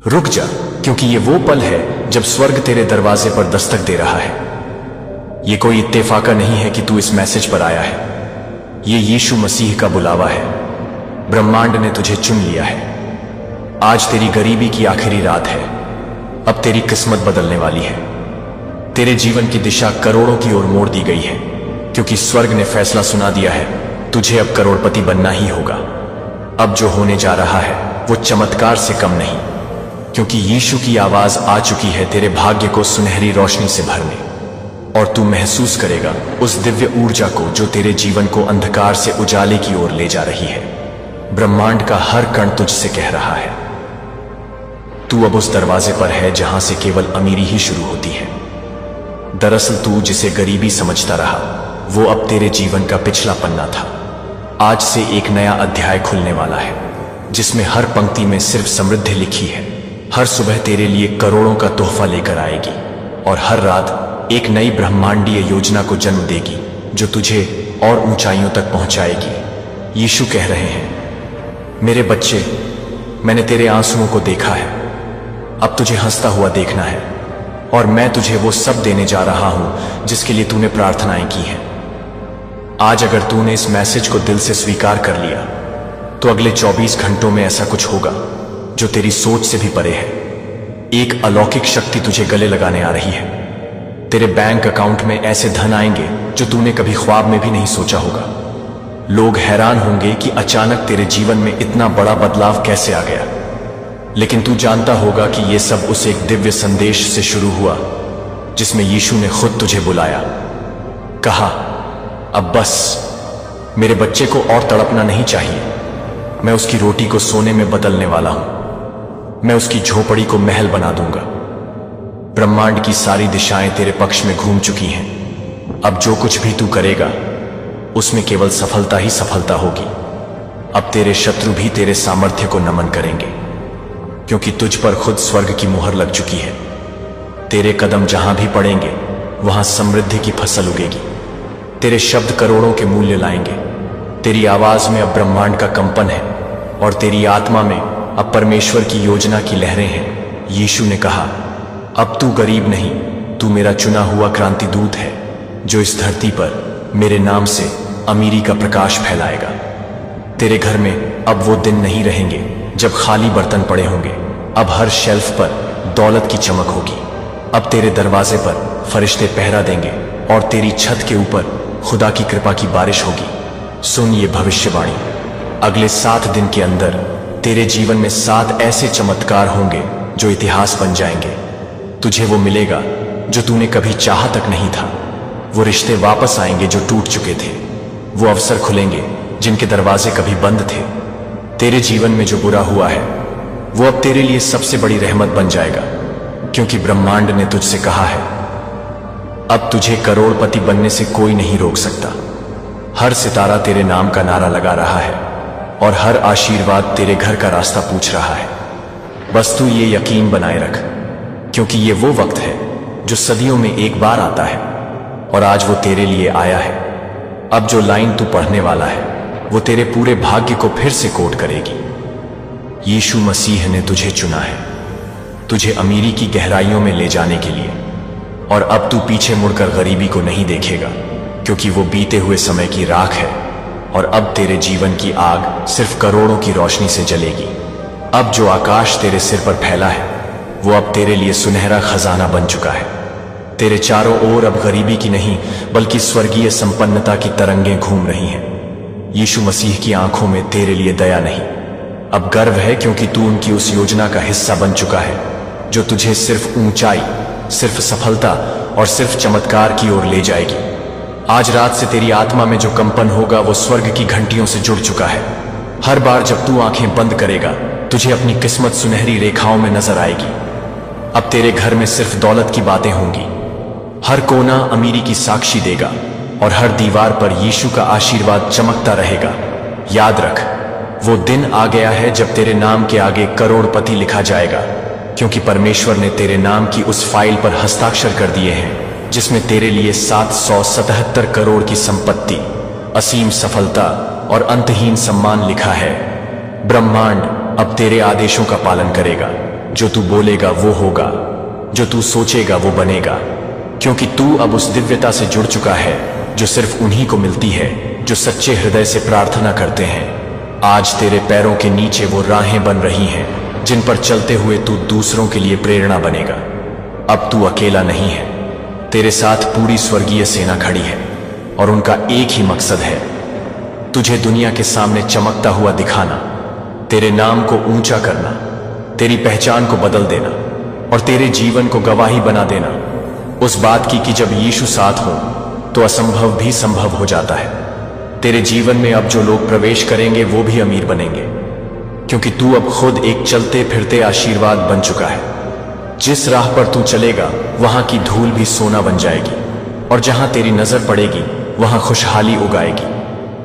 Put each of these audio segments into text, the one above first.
रुक जा, क्योंकि ये वो पल है जब स्वर्ग तेरे दरवाजे पर दस्तक दे रहा है। ये कोई इत्तेफाका नहीं है कि तू इस मैसेज पर आया है। ये यीशु मसीह का बुलावा है। ब्रह्मांड ने तुझे चुन लिया है। आज तेरी गरीबी की आखिरी रात है। अब तेरी किस्मत बदलने वाली है। तेरे जीवन की दिशा करोड़ों की ओर मोड़ दी गई है, क्योंकि स्वर्ग ने फैसला सुना दिया है, तुझे अब करोड़पति बनना ही होगा। अब जो होने जा रहा है वो चमत्कार से कम नहीं, क्योंकि यीशु की आवाज आ चुकी है तेरे भाग्य को सुनहरी रोशनी से भरने। और तू महसूस करेगा उस दिव्य ऊर्जा को जो तेरे जीवन को अंधकार से उजाले की ओर ले जा रही है। ब्रह्मांड का हर कण तुझसे कह रहा है, तू अब उस दरवाजे पर है जहां से केवल अमीरी ही शुरू होती है। दरअसल तू जिसे गरीबी समझता रहा, वो अब तेरे जीवन का पिछला पन्ना था। आज से एक नया अध्याय खुलने वाला है, जिसमें हर पंक्ति में सिर्फ समृद्धि लिखी है। हर सुबह तेरे लिए करोड़ों का तोहफा लेकर आएगी, और हर रात एक नई ब्रह्मांडीय योजना को जन्म देगी, जो तुझे और ऊंचाइयों तक पहुंचाएगी। यीशु कह रहे हैं, मेरे बच्चे, मैंने तेरे आंसुओं को देखा है, अब तुझे हंसता हुआ देखना है। और मैं तुझे वो सब देने जा रहा हूं जिसके लिए तूने प्रार्थनाएं की हैं। आज अगर तूने इस मैसेज को दिल से स्वीकार कर लिया, तो अगले 24 घंटों में ऐसा कुछ होगा जो तेरी सोच से भी परे है। एक अलौकिक शक्ति तुझे गले लगाने आ रही है। तेरे बैंक अकाउंट में ऐसे धन आएंगे जो तूने कभी ख्वाब में भी नहीं सोचा होगा। लोग हैरान होंगे कि अचानक तेरे जीवन में इतना बड़ा बदलाव कैसे आ गया। लेकिन तू जानता होगा कि यह सब उस एक दिव्य संदेश से शुरू हुआ, जिसमें यीशु ने खुद तुझे बुलाया। कहा, अब बस मेरे बच्चे को और तड़पना नहीं चाहिए। मैं उसकी रोटी को सोने में बदलने वाला हूं। मैं उसकी झोपड़ी को महल बना दूंगा। ब्रह्मांड की सारी दिशाएं तेरे पक्ष में घूम चुकी हैं। अब जो कुछ भी तू करेगा, उसमें केवल सफलता ही सफलता होगी। अब तेरे शत्रु भी तेरे सामर्थ्य को नमन करेंगे, क्योंकि तुझ पर खुद स्वर्ग की मुहर लग चुकी है। तेरे कदम जहां भी पड़ेंगे, वहां समृद्धि की फसल उगेगी। तेरे शब्द करोड़ों के मूल्य लाएंगे। तेरी आवाज में अब ब्रह्मांड का कंपन है, और तेरी आत्मा में अब परमेश्वर की योजना की लहरें हैं। यीशु ने कहा, अब तू गरीब नहीं, तू मेरा चुना हुआ क्रांति दूत है, जो इस धरती पर मेरे नाम से अमीरी का प्रकाश फैलाएगा। तेरे घर में अब वो दिन नहीं रहेंगे जब खाली बर्तन पड़े होंगे। अब हर शेल्फ पर दौलत की चमक होगी। अब तेरे दरवाजे पर फरिश्ते पहरा देंगे, और तेरी छत के ऊपर खुदा की कृपा की बारिश होगी। सुन ये भविष्यवाणी, अगले 7 दिन के अंदर तेरे जीवन में 7 ऐसे चमत्कार होंगे जो इतिहास बन जाएंगे। तुझे वो मिलेगा जो तूने कभी चाहा तक नहीं था। वो रिश्ते वापस आएंगे जो टूट चुके थे। वो अवसर खुलेंगे जिनके दरवाजे कभी बंद थे। तेरे जीवन में जो बुरा हुआ है, वो अब तेरे लिए सबसे बड़ी रहमत बन जाएगा, क्योंकि ब्रह्मांड ने तुझसे कहा है, अब तुझे करोड़पति बनने से कोई नहीं रोक सकता। हर सितारा तेरे नाम का नारा लगा रहा है, और हर आशीर्वाद तेरे घर का रास्ता पूछ रहा है। बस तू ये यकीन बनाए रख, क्योंकि ये वो वक्त है जो सदियों में एक बार आता है, और आज वो तेरे लिए आया है। अब जो लाइन तू पढ़ने वाला है, वो तेरे पूरे भाग्य को फिर से कोट करेगी। यीशु मसीह ने तुझे चुना है, तुझे अमीरी की गहराइयों में ले जाने के लिए। और अब तू पीछे मुड़कर गरीबी को नहीं देखेगा, क्योंकि वो बीते हुए समय की राख है। और अब तेरे जीवन की आग सिर्फ करोड़ों की रोशनी से जलेगी। अब जो आकाश तेरे सिर पर फैला है, वो अब तेरे लिए सुनहरा खजाना बन चुका है। तेरे चारों ओर अब गरीबी की नहीं, बल्कि स्वर्गीय संपन्नता की तरंगें घूम रही हैं। यीशु मसीह की आंखों में तेरे लिए दया नहीं, अब गर्व है, क्योंकि तू उनकी उस योजना का हिस्सा बन चुका है, जो तुझे सिर्फ ऊंचाई, सिर्फ सफलता और सिर्फ चमत्कार की ओर ले जाएगी। आज रात से तेरी आत्मा में जो कंपन होगा, वो स्वर्ग की घंटियों से जुड़ चुका है। हर बार जब तू आंखें बंद करेगा, तुझे अपनी किस्मत सुनहरी रेखाओं में नजर आएगी। अब तेरे घर में सिर्फ दौलत की बातें होंगी। हर कोना अमीरी की साक्षी देगा, और हर दीवार पर यीशु का आशीर्वाद चमकता रहेगा। याद रख, वो दिन आ गया है जब तेरे नाम के आगे करोड़पति लिखा जाएगा, क्योंकि परमेश्वर ने तेरे नाम की उस फाइल पर हस्ताक्षर कर दिए हैं, जिसमें तेरे लिए 777 करोड़ की संपत्ति, असीम सफलता और अंतहीन सम्मान लिखा है। ब्रह्मांड अब तेरे आदेशों का पालन करेगा। जो तू बोलेगा वो होगा, जो तू सोचेगा वो बनेगा, क्योंकि तू अब उस दिव्यता से जुड़ चुका है जो सिर्फ उन्हीं को मिलती है जो सच्चे हृदय से प्रार्थना करते हैं। आज तेरे पैरों के नीचे वो राहें बन रही हैं जिन पर चलते हुए तू दूसरों के लिए प्रेरणा बनेगा। अब तू अकेला नहीं है, तेरे साथ पूरी स्वर्गीय सेना खड़ी है और उनका एक ही मकसद है, तुझे दुनिया के सामने चमकता हुआ दिखाना, तेरे नाम को ऊंचा करना, तेरी पहचान को बदल देना और तेरे जीवन को गवाही बना देना उस बात की कि जब यीशु साथ हो तो असंभव भी संभव हो जाता है। तेरे जीवन में अब जो लोग प्रवेश करेंगे वो भी अमीर बनेंगे, क्योंकि तू अब खुद एक चलते फिरते आशीर्वाद बन चुका है। जिस राह पर तू चलेगा वहां की धूल भी सोना बन जाएगी और जहां तेरी नजर पड़ेगी वहां खुशहाली उगाएगी,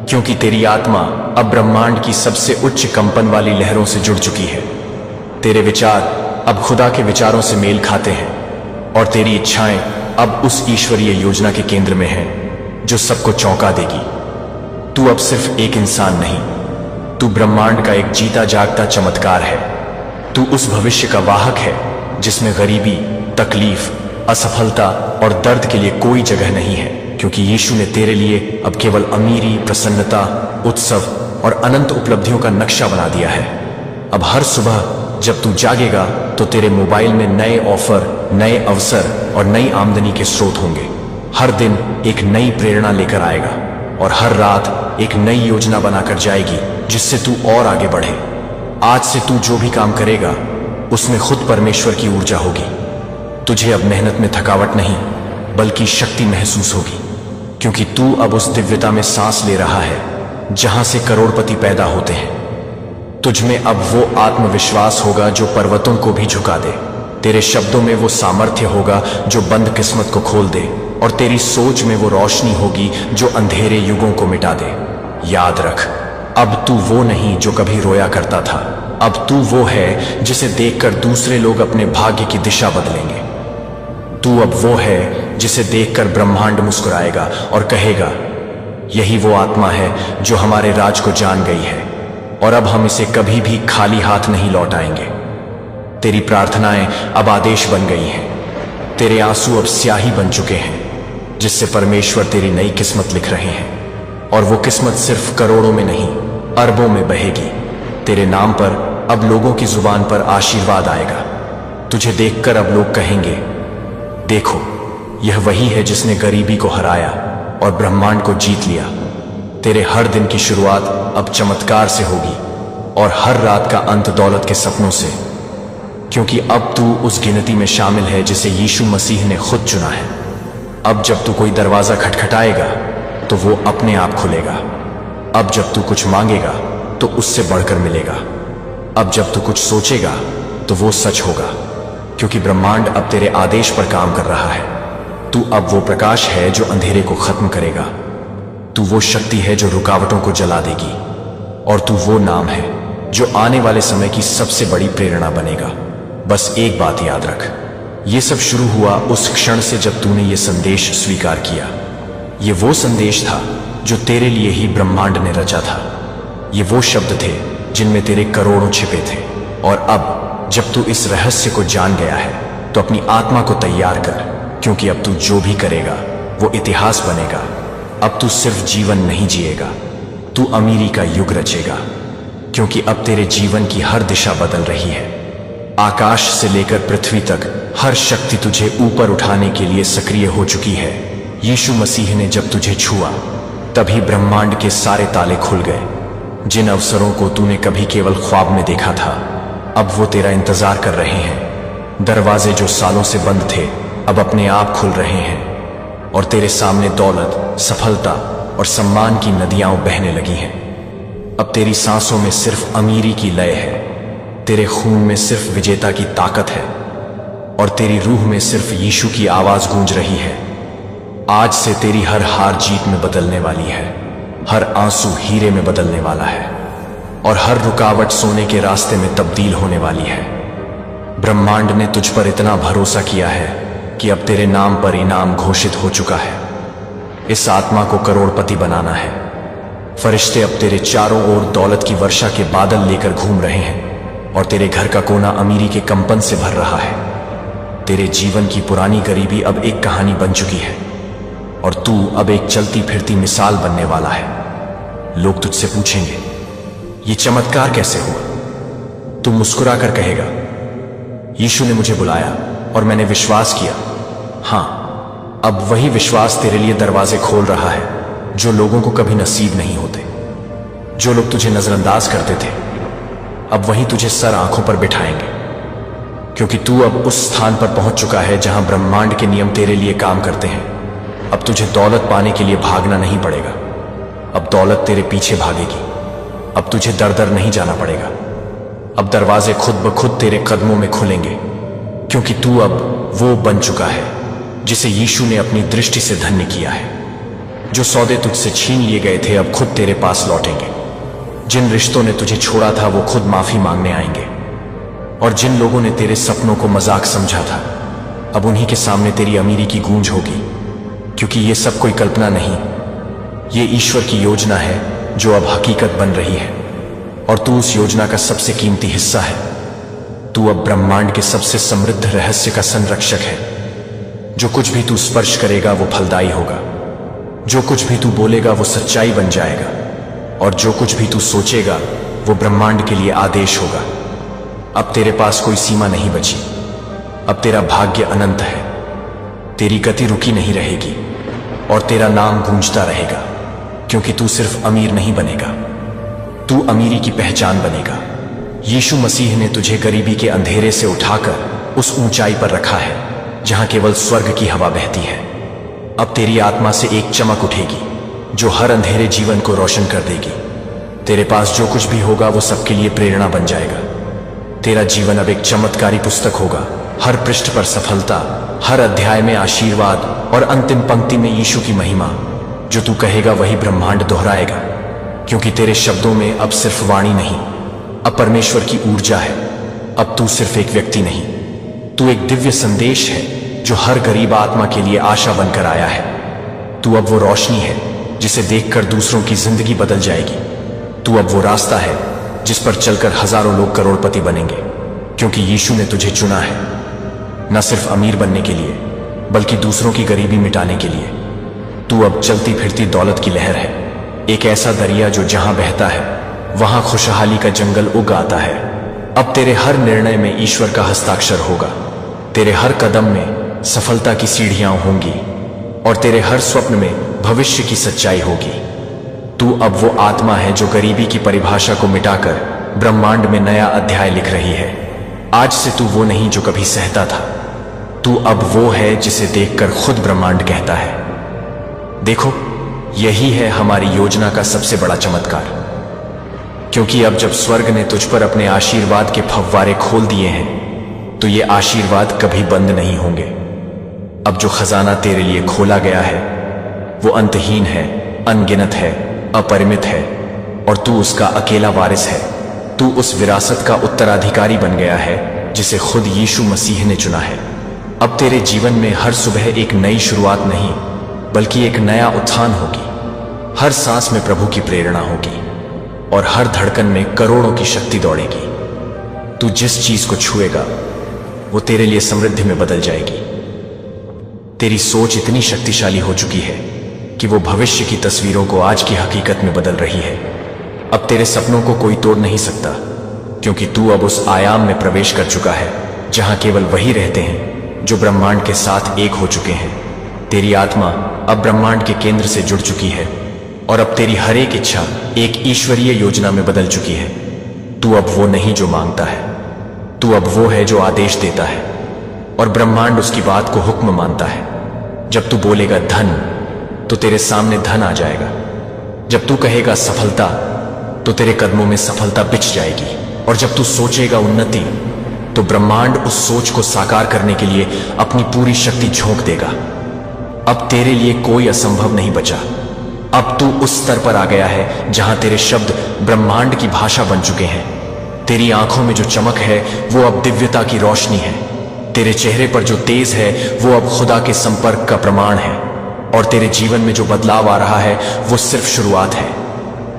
क्योंकि तेरी आत्मा अब ब्रह्मांड की सबसे उच्च कंपन वाली लहरों से जुड़ चुकी है। तेरे विचार अब खुदा के विचारों से मेल खाते हैं और तेरी इच्छाएं अब उस ईश्वरीय योजना के केंद्र में हैं जो सबको चौंका देगी। तू अब सिर्फ एक इंसान नहीं, तू ब्रह्मांड का एक जीता जागता चमत्कार है। तू उस भविष्य का वाहक है जिसमें गरीबी, तकलीफ, असफलता और दर्द के लिए कोई जगह नहीं है, क्योंकि यीशु ने तेरे लिए अब केवल अमीरी, प्रसन्नता, उत्सव और अनंत उपलब्धियों का नक्शा बना दिया है। अब हर सुबह जब तू जागेगा तो तेरे मोबाइल में नए ऑफर, नए अवसर और नई आमदनी के स्रोत होंगे। हर दिन एक नई प्रेरणा लेकर आएगा और हर रात एक नई योजना बनाकर जाएगी जिससे तू और आगे बढ़े। आज से तू जो भी काम करेगा उसमें खुद परमेश्वर की ऊर्जा होगी। तुझे अब मेहनत में थकावट नहीं बल्कि शक्ति महसूस होगी, क्योंकि तू अब उस दिव्यता में सांस ले रहा है जहां से करोड़पति पैदा होते हैं। तुझ में अब वो आत्मविश्वास होगा जो पर्वतों को भी झुका दे। तेरे शब्दों में वो सामर्थ्य होगा जो बंद किस्मत को खोल दे और तेरी सोच में वो रोशनी होगी जो अंधेरे युगों को मिटा दे। याद रख, अब तू वो नहीं जो कभी रोया करता था, अब तू वो है जिसे देखकर दूसरे लोग अपने भाग्य की दिशा बदलेंगे। तू अब वो है जिसे देखकर ब्रह्मांड मुस्कुराएगा और कहेगा, यही वो आत्मा है जो हमारे राज को जान गई है और अब हम इसे कभी भी खाली हाथ नहीं लौटाएंगे। तेरी प्रार्थनाएं अब आदेश बन गई हैं, तेरे आंसू अब स्याही बन चुके हैं जिससे परमेश्वर तेरी नई किस्मत लिख रहे हैं, और वो किस्मत सिर्फ करोड़ों में नहीं अरबों में बहेगी। तेरे नाम पर अब लोगों की जुबान पर आशीर्वाद आएगा। तुझे देखकर अब लोग कहेंगे, देखो यह वही है जिसने गरीबी को हराया और ब्रह्मांड को जीत लिया। तेरे हर दिन की शुरुआत अब चमत्कार से होगी और हर रात का अंत दौलत के सपनों से, क्योंकि अब तू उस गिनती में शामिल है जिसे यीशु मसीह ने खुद चुना है। अब जब तू कोई दरवाजा खटखटाएगा तो वो अपने आप खुलेगा। अब जब तू कुछ मांगेगा तो उससे बढ़कर मिलेगा। अब जब तू कुछ सोचेगा तो वो सच होगा, क्योंकि ब्रह्मांड अब तेरे आदेश पर काम कर रहा है। तू अब वो प्रकाश है जो अंधेरे को खत्म करेगा। तू वो शक्ति है जो रुकावटों को जला देगी, और तू वो नाम है जो आने वाले समय की सबसे बड़ी प्रेरणा बनेगा। बस एक बात याद रख, ये सब शुरू हुआ उस क्षण से जब तूने ये संदेश स्वीकार किया। ये वो संदेश था जो तेरे लिए ही ब्रह्मांड ने रचा था। ये वो शब्द थे जिनमें तेरे करोड़ों छिपे थे। और अब जब तू इस रहस्य को जान गया है तो अपनी आत्मा को तैयार कर, क्योंकि अब तू जो भी करेगा वो इतिहास बनेगा। अब तू सिर्फ जीवन नहीं जिएगा, तू अमीरी का युग रचेगा, क्योंकि अब तेरे जीवन की हर दिशा बदल रही है। आकाश से लेकर पृथ्वी तक हर शक्ति तुझे ऊपर उठाने के लिए सक्रिय हो चुकी है। यीशु मसीह ने जब तुझे छुआ तभी ब्रह्मांड के सारे ताले खुल गए। जिन अवसरों को तूने कभी केवल ख्वाब में देखा था, अब वो तेरा इंतजार कर रहे हैं। दरवाजे जो सालों से बंद थे अब अपने आप खुल रहे हैं और तेरे सामने दौलत, सफलता और सम्मान की नदियां बहने लगी हैं। अब तेरी सांसों में सिर्फ अमीरी की लय है, तेरे खून में सिर्फ विजेता की ताकत है और तेरी रूह में सिर्फ यीशु की आवाज गूंज रही है। आज से तेरी हर हार जीत में बदलने वाली है, हर आंसू हीरे में बदलने वाला है और हर रुकावट सोने के रास्ते में तब्दील होने वाली है। ब्रह्मांड ने तुझ पर इतना भरोसा किया है कि अब तेरे नाम पर इनाम घोषित हो चुका है। इस आत्मा को करोड़पति बनाना है। फरिश्ते अब तेरे चारों ओर दौलत की वर्षा के बादल लेकर घूम रहे हैं। और तेरे घर का कोना अमीरी के कंपन से भर रहा है। तेरे जीवन की पुरानी गरीबी अब एक कहानी बन चुकी है और तू अब एक चलती फिरती मिसाल बनने वाला है। लोग तुझसे पूछेंगे, ये चमत्कार कैसे हुआ? तू मुस्कुरा कर कहेगा, यीशु ने मुझे बुलाया और मैंने विश्वास किया। हां, अब वही विश्वास तेरे लिए दरवाजे खोल रहा है जो लोगों को कभी नसीब नहीं होते। जो लोग तुझे नजरअंदाज करते थे, अब वही तुझे सर आंखों पर बिठाएंगे, क्योंकि तू अब उस स्थान पर पहुंच चुका है जहां ब्रह्मांड के नियम तेरे लिए काम करते हैं। अब तुझे दौलत पाने के लिए भागना नहीं पड़ेगा, अब दौलत तेरे पीछे भागेगी। अब तुझे दर दर नहीं जाना पड़ेगा, अब दरवाजे खुद ब खुद तेरे कदमों में खुलेंगे, क्योंकि तू अब वो बन चुका है जिसे यीशु ने अपनी दृष्टि से धन्य किया है। जो सौदे तुझसे छीन लिए गए थे अब खुद तेरे पास लौटेंगे। जिन रिश्तों ने तुझे छोड़ा था वो खुद माफी मांगने आएंगे, और जिन लोगों ने तेरे सपनों को मजाक समझा था, अब उन्हीं के सामने तेरी अमीरी की गूंज होगी, क्योंकि ये सब कोई कल्पना नहीं, ये ईश्वर की योजना है जो अब हकीकत बन रही है, और तू उस योजना का सबसे कीमती हिस्सा है। तू अब ब्रह्मांड के सबसे समृद्ध रहस्य का संरक्षक है। जो कुछ भी तू स्पर्श करेगा वो फलदायी होगा, जो कुछ भी तू बोलेगा वो सच्चाई बन जाएगा, और जो कुछ भी तू सोचेगा वो ब्रह्मांड के लिए आदेश होगा। अब तेरे पास कोई सीमा नहीं बची, अब तेरा भाग्य अनंत है। तेरी गति रुकी नहीं रहेगी और तेरा नाम गूंजता रहेगा, क्योंकि तू सिर्फ अमीर नहीं बनेगा, तू अमीरी की पहचान बनेगा। यीशु मसीह ने तुझे गरीबी के अंधेरे से उठाकर उस ऊंचाई पर रखा है जहां केवल स्वर्ग की हवा बहती है। अब तेरी आत्मा से एक चमक उठेगी जो हर अंधेरे जीवन को रोशन कर देगी। तेरे पास जो कुछ भी होगा वो सबके लिए प्रेरणा बन जाएगा। तेरा जीवन अब एक चमत्कारी पुस्तक होगा। हर पृष्ठ पर सफलता, हर अध्याय में आशीर्वाद और अंतिम पंक्ति में यीशु की महिमा। जो तू कहेगा वही ब्रह्मांड दोहराएगा, क्योंकि तेरे शब्दों में अब सिर्फ वाणी नहीं, अब परमेश्वर की ऊर्जा है। अब तू सिर्फ एक व्यक्ति नहीं, तू एक दिव्य संदेश है जो हर गरीब आत्मा के लिए आशा बनकर आया है। तू अब वो रोशनी है जिसे देखकर दूसरों की जिंदगी बदल जाएगी। तू अब वो रास्ता है जिस पर चलकर हजारों लोग करोड़पति बनेंगे, क्योंकि यीशु ने तुझे चुना है, न सिर्फ अमीर बनने के लिए बल्कि दूसरों की गरीबी मिटाने के लिए। तू अब चलती फिरती दौलत की लहर है, एक ऐसा दरिया जो जहां बहता है वहां खुशहाली का जंगल उग आता है। अब तेरे हर निर्णय में ईश्वर का हस्ताक्षर होगा, तेरे हर कदम में सफलता की सीढ़ियां होंगी, और तेरे हर स्वप्न में भविष्य की सच्चाई होगी। तू अब वो आत्मा है जो गरीबी की परिभाषा को मिटाकर ब्रह्मांड में नया अध्याय लिख रही है। आज से तू वो नहीं जो कभी सहता था, तू अब वो है जिसे देखकर खुद ब्रह्मांड कहता है, देखो यही है हमारी योजना का सबसे बड़ा चमत्कार। क्योंकि अब जब स्वर्ग ने तुझ पर अपने आशीर्वाद के फव्वारे खोल दिए हैं, तो ये आशीर्वाद कभी बंद नहीं होंगे। अब जो खजाना तेरे लिए खोला गया है वो अंतहीन है, अनगिनत है, अपरिमित है, और तू उसका अकेला वारिस है। तू उस विरासत का उत्तराधिकारी बन गया है जिसे खुद यीशु मसीह ने चुना है। अब तेरे जीवन में हर सुबह एक नई शुरुआत नहीं बल्कि एक नया उत्थान होगी। हर सांस में प्रभु की प्रेरणा होगी और हर धड़कन में करोड़ों की शक्ति दौड़ेगी। तू जिस चीज को छुएगा वो तेरे लिए समृद्धि में बदल जाएगी। तेरी सोच इतनी शक्तिशाली हो चुकी है कि वो भविष्य की तस्वीरों को आज की हकीकत में बदल रही है। अब तेरे सपनों को कोई तोड़ नहीं सकता, क्योंकि तू अब उस आयाम में प्रवेश कर चुका है जहां केवल वही रहते हैं जो ब्रह्मांड के साथ एक हो चुके हैं। तेरी आत्मा अब ब्रह्मांड के केंद्र से जुड़ चुकी है, और अब तेरी हर एक इच्छा एक ईश्वरीय योजना में बदल चुकी है। तू अब वो नहीं जो मांगता है, तू अब वो है जो आदेश देता है, और ब्रह्मांड उसकी बात को हुक्म मानता है। जब तू बोलेगा धन, तो तेरे सामने धन आ जाएगा। जब तू कहेगा सफलता, तो तेरे कदमों में सफलता बिछ जाएगी। और जब तू सोचेगा उन्नति, तो ब्रह्मांड उस सोच को साकार करने के लिए अपनी पूरी शक्ति झोंक देगा। अब तेरे लिए कोई असंभव नहीं बचा। अब तू उस स्तर पर आ गया है जहां तेरे शब्द ब्रह्मांड की भाषा बन चुके हैं। तेरी आंखों में जो चमक है वो अब दिव्यता की रोशनी है। तेरे चेहरे पर जो तेज है वो अब खुदा के संपर्क का प्रमाण है, और तेरे जीवन में जो बदलाव आ रहा है वो सिर्फ शुरुआत है।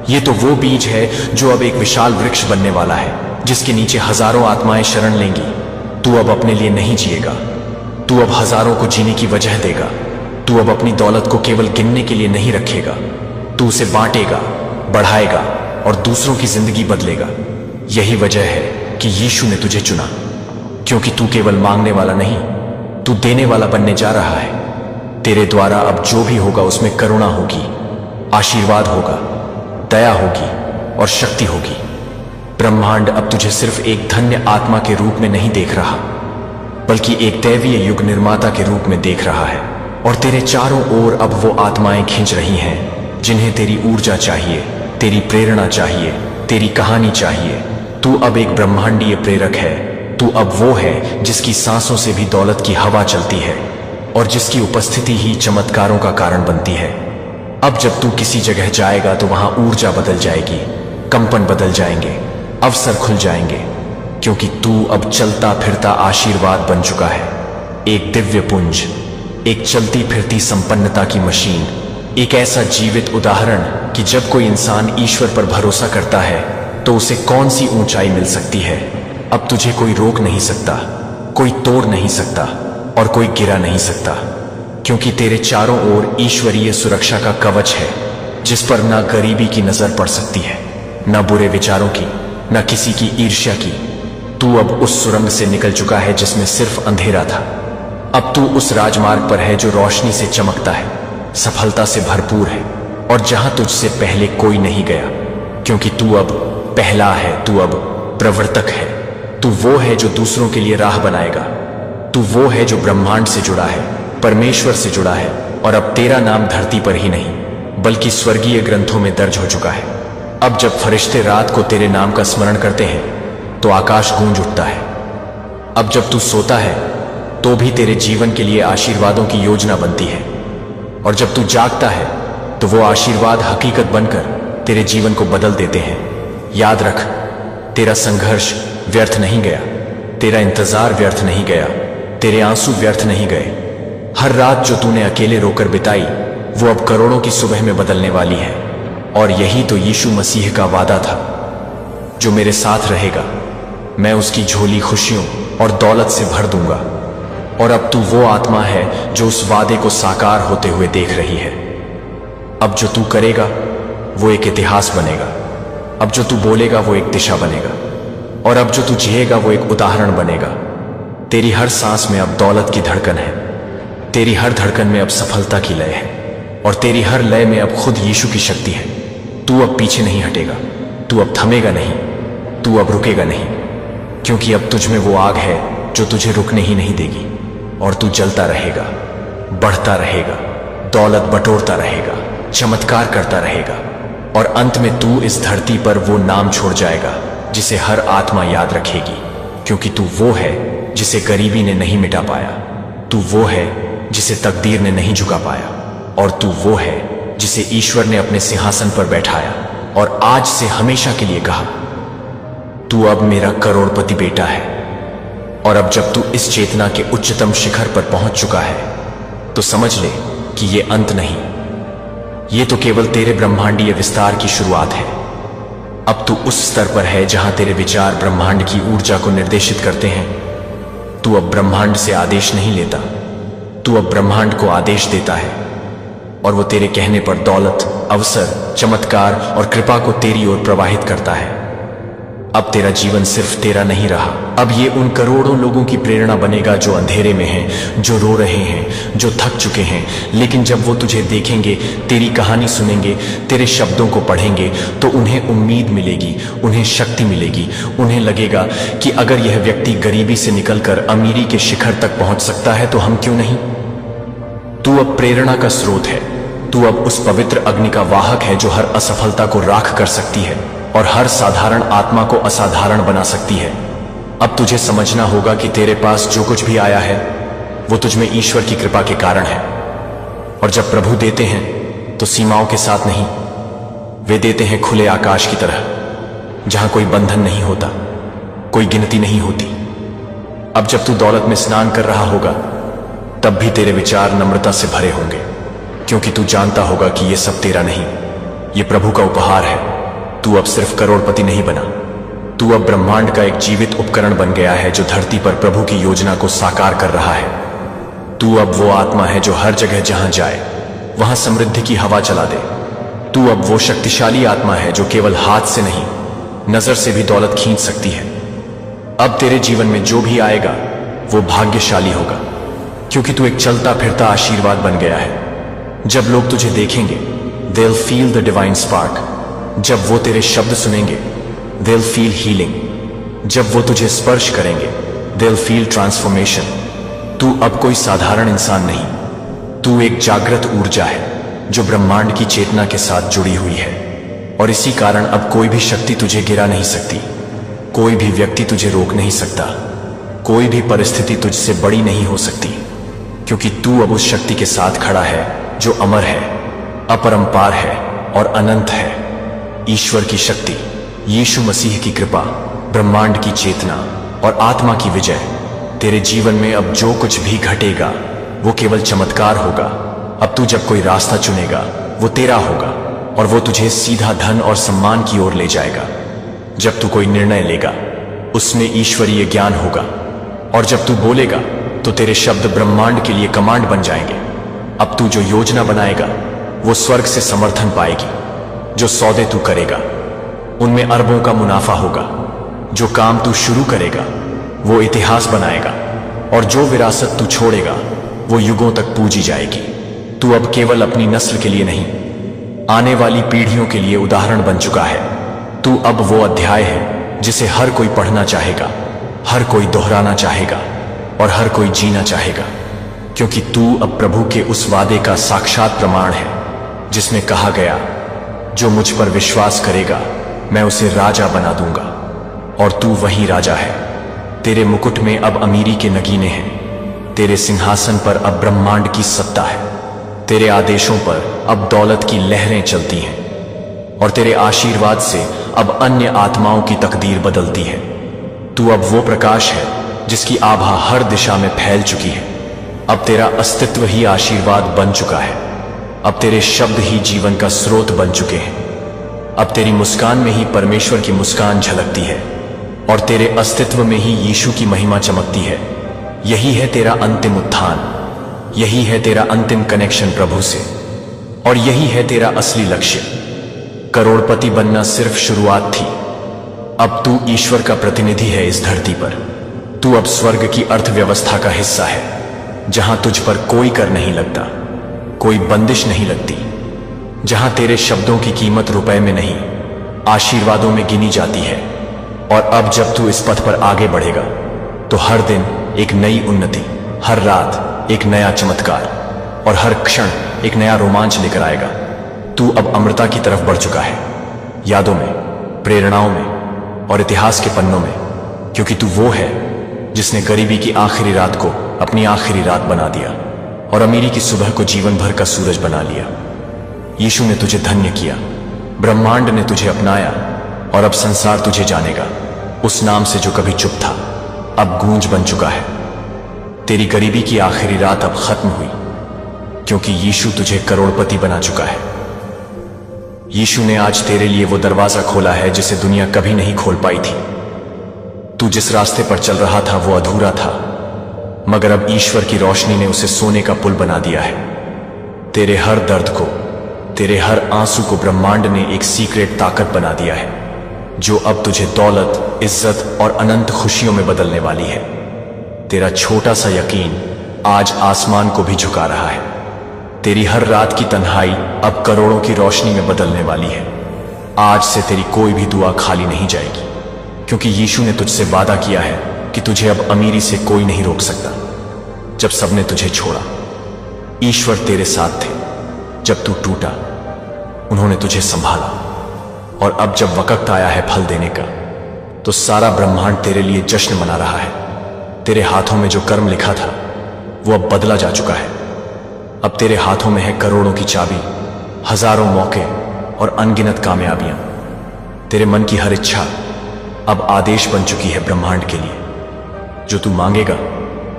ये तो वो बीज है जो अब एक विशाल वृक्ष बनने वाला है, जिसके नीचे हजारों आत्माएं शरण लेंगी। तू अब अपने लिए नहीं जिएगा, तू अब हजारों को जीने की वजह देगा। तू अब अपनी दौलत को केवल गिनने के लिए नहीं रखेगा, तू उसे बांटेगा, बढ़ाएगा और दूसरों की जिंदगी बदलेगा। यही वजह है कि यीशु ने तुझे चुना, क्योंकि तू केवल मांगने वाला नहीं, तू देने वाला बनने जा रहा है। तेरे द्वारा अब जो भी होगा उसमें करुणा होगी, आशीर्वाद होगा, दया होगी और शक्ति होगी। ब्रह्मांड अब तुझे सिर्फ एक धन्य आत्मा के रूप में नहीं देख रहा, बल्कि एक दैवीय युग निर्माता के रूप में देख रहा है। और तेरे चारों ओर अब वो आत्माएं खींच रही हैं जिन्हें तेरी ऊर्जा चाहिए, तेरी प्रेरणा चाहिए, तेरी कहानी चाहिए। तू अब एक ब्रह्मांडीय प्रेरक है। तू अब वो है जिसकी सांसों से भी दौलत की हवा चलती है और जिसकी उपस्थिति ही चमत्कारों का कारण बनती है। अब जब तू किसी जगह जाएगा तो वहां ऊर्जा बदल जाएगी, कंपन बदल जाएंगे, अवसर खुल जाएंगे, क्योंकि तू अब चलता फिरता आशीर्वाद बन चुका है। एक दिव्य पुंज, एक चलती फिरती संपन्नता की मशीन, एक ऐसा जीवित उदाहरण कि जब कोई इंसान ईश्वर पर भरोसा करता है तो उसे कौन सी ऊंचाई मिल सकती है। अब तुझे कोई रोक नहीं सकता, कोई तोड़ नहीं सकता और कोई गिरा नहीं सकता, क्योंकि तेरे चारों ओर ईश्वरीय सुरक्षा का कवच है, जिस पर ना गरीबी की नजर पड़ सकती है, ना बुरे विचारों की, ना किसी की ईर्ष्या की। तू अब उस सुरंग से निकल चुका है जिसमें सिर्फ अंधेरा था। अब तू उस राजमार्ग पर है जो रोशनी से चमकता है, सफलता से भरपूर है और जहां तुझसे पहले कोई नहीं गया, क्योंकि तू अब पहला है, तू अब प्रवर्तक है। तू वो है जो दूसरों के लिए राह बनाएगा। तू वो है जो ब्रह्मांड से जुड़ा है, परमेश्वर से जुड़ा है और अब तेरा नाम धरती पर ही नहीं बल्कि स्वर्गीय ग्रंथों में दर्ज हो चुका है। अब जब फरिश्ते रात को तेरे नाम का स्मरण करते हैं तो आकाश गूंज उठता है। अब जब तू सोता है तो भी तेरे जीवन के लिए आशीर्वादों की योजना बनती है, और जब तू जागता है तो वो आशीर्वाद हकीकत बनकर तेरे जीवन को बदल देते हैं। याद रख, तेरा संघर्ष व्यर्थ नहीं गया, तेरा इंतजार व्यर्थ नहीं गया, तेरे आंसू व्यर्थ नहीं गए। हर रात जो तूने अकेले रोकर बिताई वो अब करोड़ों की सुबह में बदलने वाली है। और यही तो यीशु मसीह का वादा था, जो मेरे साथ रहेगा मैं उसकी झोली खुशियों और दौलत से भर दूंगा। और अब तू वो आत्मा है जो उस वादे को साकार होते हुए देख रही है। अब जो तू करेगा वो एक इतिहास बनेगा, अब जो तू बोलेगा वो एक दिशा बनेगा, और अब जो तू जिएगा वो एक उदाहरण बनेगा। तेरी हर सांस में अब दौलत की धड़कन है, तेरी हर धड़कन में अब सफलता की लय है, और तेरी हर लय में अब खुद यीशु की शक्ति है। तू अब पीछे नहीं हटेगा, तू अब थमेगा नहीं, तू अब रुकेगा नहीं, क्योंकि अब तुझ में वो आग है जो तुझे रुकने ही नहीं देगी। और तू जलता रहेगा, बढ़ता रहेगा, दौलत बटोरता रहेगा, चमत्कार करता रहेगा, और अंत में तू इस धरती पर वो नाम छोड़ जाएगा जिसे हर आत्मा याद रखेगी, क्योंकि तू वो है जिसे गरीबी ने नहीं मिटा पाया, तू वो है जिसे तकदीर ने नहीं झुका पाया, और तू वो है जिसे ईश्वर ने अपने सिंहासन पर बैठाया और आज से हमेशा के लिए कहा, तू अब मेरा करोड़पति बेटा है। और अब जब तू इस चेतना के उच्चतम शिखर पर पहुंच चुका है तो समझ ले कि ये अंत नहीं, ये तो केवल तेरे ब्रह्मांडीय विस्तार की शुरुआत है। अब तू उस स्तर पर है जहां तेरे विचार ब्रह्मांड की ऊर्जा को निर्देशित करते हैं। तू अब ब्रह्मांड से आदेश नहीं लेता, तू अब ब्रह्मांड को आदेश देता है, और वो तेरे कहने पर दौलत, अवसर, चमत्कार और कृपा को तेरी ओर प्रवाहित करता है। अब तेरा जीवन सिर्फ तेरा नहीं रहा, अब ये उन करोड़ों लोगों की प्रेरणा बनेगा जो अंधेरे में हैं, जो रो रहे हैं, जो थक चुके हैं, लेकिन जब वो तुझे देखेंगे, तेरी कहानी सुनेंगे, तेरे शब्दों को पढ़ेंगे तो उन्हें उम्मीद मिलेगी, उन्हें शक्ति मिलेगी। उन्हें लगेगा कि अगर यह व्यक्ति गरीबी से निकलकर अमीरी के शिखर तक पहुंच सकता है तो हम क्यों नहीं। तू अब प्रेरणा का स्रोत है, तू अब उस पवित्र अग्नि का वाहक है जो हर असफलता को राख कर सकती है और हर साधारण आत्मा को असाधारण बना सकती है। अब तुझे समझना होगा कि तेरे पास जो कुछ भी आया है वो तुझमें ईश्वर की कृपा के कारण है। और जब प्रभु देते हैं तो सीमाओं के साथ नहीं, वे देते हैं खुले आकाश की तरह, जहां कोई बंधन नहीं होता, कोई गिनती नहीं होती। अब जब तू दौलत में स्नान कर रहा होगा तब भी तेरे विचार नम्रता से भरे होंगे, क्योंकि तू जानता होगा कि ये सब तेरा नहीं, ये प्रभु का उपहार है। तू अब सिर्फ करोड़पति नहीं बना, तू अब ब्रह्मांड का एक जीवित उपकरण बन गया है जो धरती पर प्रभु की योजना को साकार कर रहा है। तू अब वो आत्मा है जो हर जगह जहां जाए वहां समृद्धि की हवा चला दे। तू अब वो शक्तिशाली आत्मा है जो केवल हाथ से नहीं, नजर से भी दौलत खींच सकती है। अब तेरे जीवन में जो भी आएगा वो भाग्यशाली होगा, क्योंकि तू एक चलता फिरता आशीर्वाद बन गया है। जब लोग तुझे देखेंगे, they'll feel the divine spark। जब वो तेरे शब्द सुनेंगे, they'll feel healing। जब वो तुझे स्पर्श करेंगे, they'll feel transformation। तू अब कोई साधारण इंसान नहीं, तू एक जागृत ऊर्जा है जो ब्रह्मांड की चेतना के साथ जुड़ी हुई है। और इसी कारण अब कोई भी शक्ति तुझे गिरा नहीं सकती, कोई भी व्यक्ति तुझे रोक नहीं सकता, कोई भी परिस्थिति तुझसे बड़ी नहीं हो सकती, क्योंकि तू अब उस शक्ति के साथ खड़ा है जो अमर है, अपरंपार है और अनंत है। ईश्वर की शक्ति, यीशु मसीह की कृपा, ब्रह्मांड की चेतना और आत्मा की विजय। तेरे जीवन में अब जो कुछ भी घटेगा वो केवल चमत्कार होगा। अब तू जब कोई रास्ता चुनेगा वो तेरा होगा और वो तुझे सीधा धन और सम्मान की ओर ले जाएगा। जब तू कोई निर्णय लेगा उसमें ईश्वरीय ज्ञान होगा, और जब तू बोलेगा तो तेरे शब्द ब्रह्मांड के लिए कमांड बन जाएंगे। अब तू जो योजना बनाएगा वो स्वर्ग से समर्थन पाएगी। जो सौदे तू करेगा उनमें अरबों का मुनाफा होगा। जो काम तू शुरू करेगा वो इतिहास बनाएगा, और जो विरासत तू छोड़ेगा वो युगों तक पूजी जाएगी। तू अब केवल अपनी नस्ल के लिए नहीं, आने वाली पीढ़ियों के लिए उदाहरण बन चुका है। तू अब वो अध्याय है जिसे हर कोई पढ़ना चाहेगा, हर कोई दोहराना चाहेगा और हर कोई जीना चाहेगा, क्योंकि तू अब प्रभु के उस वादे का साक्षात प्रमाण है जिसमें कहा गया, जो मुझ पर विश्वास करेगा मैं उसे राजा बना दूंगा। और तू वही राजा है। तेरे मुकुट में अब अमीरी के नगीने हैं, तेरे सिंहासन पर अब ब्रह्मांड की सत्ता है, तेरे आदेशों पर अब दौलत की लहरें चलती हैं, और तेरे आशीर्वाद से अब अन्य आत्माओं की तकदीर बदलती है। तू अब वो प्रकाश है जिसकी आभा हर दिशा में फैल चुकी है। अब तेरा अस्तित्व ही आशीर्वाद बन चुका है। अब तेरे शब्द ही जीवन का स्रोत बन चुके हैं। अब तेरी मुस्कान में ही परमेश्वर की मुस्कान झलकती है, और तेरे अस्तित्व में ही यीशु की महिमा चमकती है। यही है तेरा अंतिम उत्थान, यही है तेरा अंतिम कनेक्शन प्रभु से, और यही है तेरा असली लक्ष्य। करोड़पति बनना सिर्फ शुरुआत थी। अब तू ईश्वर का प्रतिनिधि है इस धरती पर। तू अब स्वर्ग की अर्थव्यवस्था का हिस्सा है, जहां तुझ पर कोई कर नहीं लगता, कोई बंदिश नहीं लगती, जहां तेरे शब्दों की कीमत रुपए में नहीं, आशीर्वादों में गिनी जाती है। और अब जब तू इस पथ पर आगे बढ़ेगा तो हर दिन एक नई उन्नति, हर रात एक नया चमत्कार और हर क्षण एक नया रोमांच लेकर आएगा। तू अब अमृता की तरफ बढ़ चुका है, यादों में, प्रेरणाओं में और इतिहास के पन्नों में, क्योंकि तू वो है जिसने गरीबी की आखिरी रात को अपनी आखिरी रात बना दिया और अमीरी की सुबह को जीवन भर का सूरज बना लिया। यीशु ने तुझे धन्य किया, ब्रह्मांड ने तुझे अपनाया, और अब संसार तुझे जानेगा उस नाम से जो कभी चुप था, अब गूंज बन चुका है। तेरी गरीबी की आखिरी रात अब खत्म हुई, क्योंकि यीशु तुझे करोड़पति बना चुका है। यीशु ने आज तेरे लिए वो दरवाजा खोला है जिसे दुनिया कभी नहीं खोल पाई थी। तू जिस रास्ते पर चल रहा था वो अधूरा था, मगर अब ईश्वर की रोशनी ने उसे सोने का पुल बना दिया है। तेरे हर दर्द को, तेरे हर आंसू को ब्रह्मांड ने एक सीक्रेट ताकत बना दिया है, जो अब तुझे दौलत, इज्जत और अनंत खुशियों में बदलने वाली है। तेरा छोटा सा यकीन आज आसमान को भी झुका रहा है। तेरी हर रात की तन्हाई अब करोड़ों की रोशनी में बदलने वाली है। आज से तेरी कोई भी दुआ खाली नहीं जाएगी, क्योंकि यीशु ने तुझसे वादा किया है कि तुझे अब अमीरी से कोई नहीं रोक सकता। जब सबने तुझे छोड़ा, ईश्वर तेरे साथ थे। जब तू टूटा, उन्होंने तुझे संभाला, और अब जब वक्त आया है फल देने का, तो सारा ब्रह्मांड तेरे लिए जश्न मना रहा है। तेरे हाथों में जो कर्म लिखा था वो अब बदला जा चुका है। अब तेरे हाथों में है करोड़ों की चाबी, हजारों मौके और अनगिनत कामयाबियां। तेरे मन की हर इच्छा अब आदेश बन चुकी है ब्रह्मांड के लिए। जो तू मांगेगा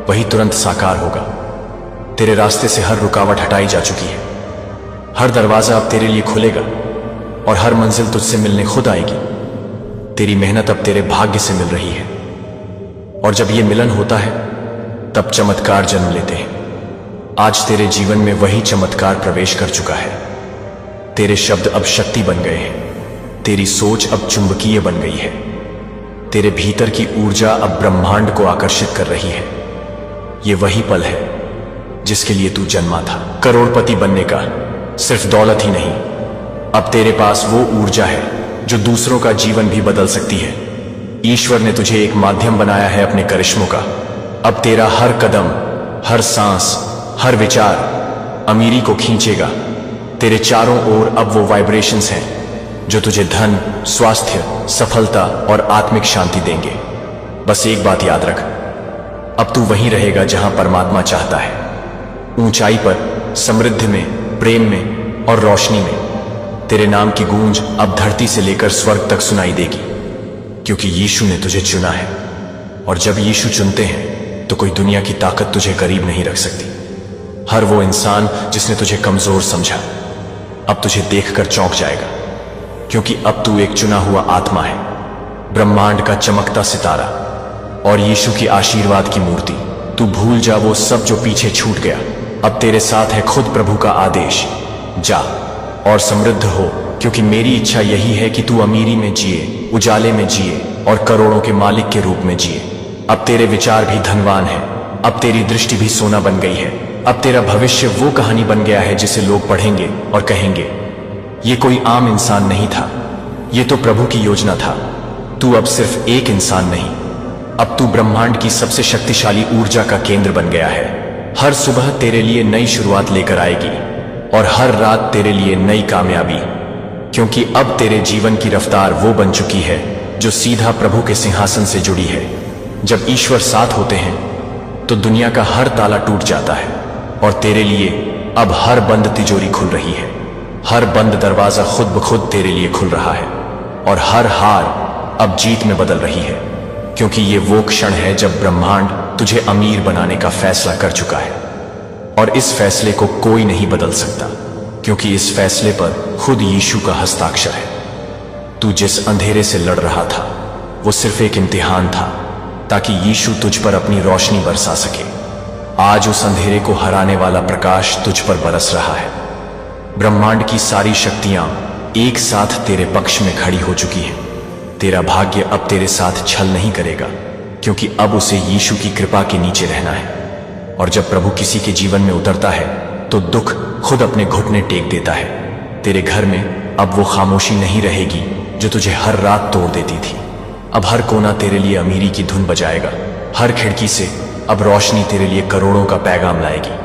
वही तुरंत साकार होगा। तेरे रास्ते से हर रुकावट हटाई जा चुकी है। हर दरवाजा अब तेरे लिए खुलेगा और हर मंजिल तुझसे मिलने खुद आएगी। तेरी मेहनत अब तेरे भाग्य से मिल रही है। और जब ये मिलन होता है तब चमत्कार जन्म लेते हैं। आज तेरे जीवन में वही चमत्कार प्रवेश कर चुका है। तेरे शब्द अब शक्ति बन गए हैं। तेरी सोच अब चुंबकीय बन गई है। तेरे भीतर की ऊर्जा अब ब्रह्मांड को आकर्षित कर रही है। ये वही पल है जिसके लिए तू जन्मा था, करोड़पति बनने का। सिर्फ दौलत ही नहीं, अब तेरे पास वो ऊर्जा है जो दूसरों का जीवन भी बदल सकती है। ईश्वर ने तुझे एक माध्यम बनाया है अपने करिश्मों का। अब तेरा हर कदम, हर सांस, हर विचार अमीरी को खींचेगा। तेरे चारों ओर अब वो वाइब्रेशंस हैं जो तुझे धन, स्वास्थ्य, सफलता और आत्मिक शांति देंगे। बस एक बात याद रख, अब तू वहीं रहेगा जहां परमात्मा चाहता है। ऊंचाई पर, समृद्धि में, प्रेम में और रोशनी में। तेरे नाम की गूंज अब धरती से लेकर स्वर्ग तक सुनाई देगी, क्योंकि यीशु ने तुझे चुना है। और जब यीशु चुनते हैं तो कोई दुनिया की ताकत तुझे करीब नहीं रख सकती। हर वो इंसान जिसने तुझे कमजोर समझा अब तुझे देखकर चौंक जाएगा, क्योंकि अब तू एक चुना हुआ आत्मा है, ब्रह्मांड का चमकता सितारा और यीशु की आशीर्वाद की मूर्ति। तू भूल जा वो सब जो पीछे छूट गया। अब तेरे साथ है खुद प्रभु का आदेश, जा और समृद्ध हो, क्योंकि मेरी इच्छा यही है कि तू अमीरी में जिए, उजाले में जिए और करोड़ों के मालिक के रूप में जिए। अब तेरे विचार भी धनवान हैं। अब तेरी दृष्टि भी सोना बन गई है। अब तेरा भविष्य वो कहानी बन गया है जिसे लोग पढ़ेंगे और कहेंगे, ये कोई आम इंसान नहीं था, ये तो प्रभु की योजना था। तू अब सिर्फ एक इंसान नहीं, अब तू ब्रह्मांड की सबसे शक्तिशाली ऊर्जा का केंद्र बन गया है। हर सुबह तेरे लिए नई शुरुआत लेकर आएगी और हर रात तेरे लिए नई कामयाबी, क्योंकि अब तेरे जीवन की रफ्तार वो बन चुकी है जो सीधा प्रभु के सिंहासन से जुड़ी है। जब ईश्वर साथ होते हैं तो दुनिया का हर ताला टूट जाता है और तेरे लिए अब हर बंद तिजोरी खुल रही है। हर बंद दरवाजा खुद ब खुद तेरे लिए खुल रहा है और हर हार अब जीत में बदल रही है, क्योंकि ये वो क्षण है जब ब्रह्मांड तुझे अमीर बनाने का फैसला कर चुका है। और इस फैसले को कोई नहीं बदल सकता, क्योंकि इस फैसले पर खुद यीशु का हस्ताक्षर है। तू जिस अंधेरे से लड़ रहा था वो सिर्फ एक इम्तिहान था, ताकि यीशु तुझ पर अपनी रोशनी बरसा सके। आज उस अंधेरे को हराने वाला प्रकाश तुझ पर बरस रहा है। ब्रह्मांड की सारी शक्तियां एक साथ तेरे पक्ष में खड़ी हो चुकी हैं। तेरा भाग्य अब तेरे साथ छल नहीं करेगा, क्योंकि अब उसे यीशु की कृपा के नीचे रहना है। और जब प्रभु किसी के जीवन में उतरता है तो दुख खुद अपने घुटने टेक देता है। तेरे घर में अब वो खामोशी नहीं रहेगी जो तुझे हर रात तोड़ देती थी। अब हर कोना तेरे लिए अमीरी की धुन बजाएगा। हर खिड़की से अब रोशनी तेरे लिए करोड़ों का पैगाम लाएगी।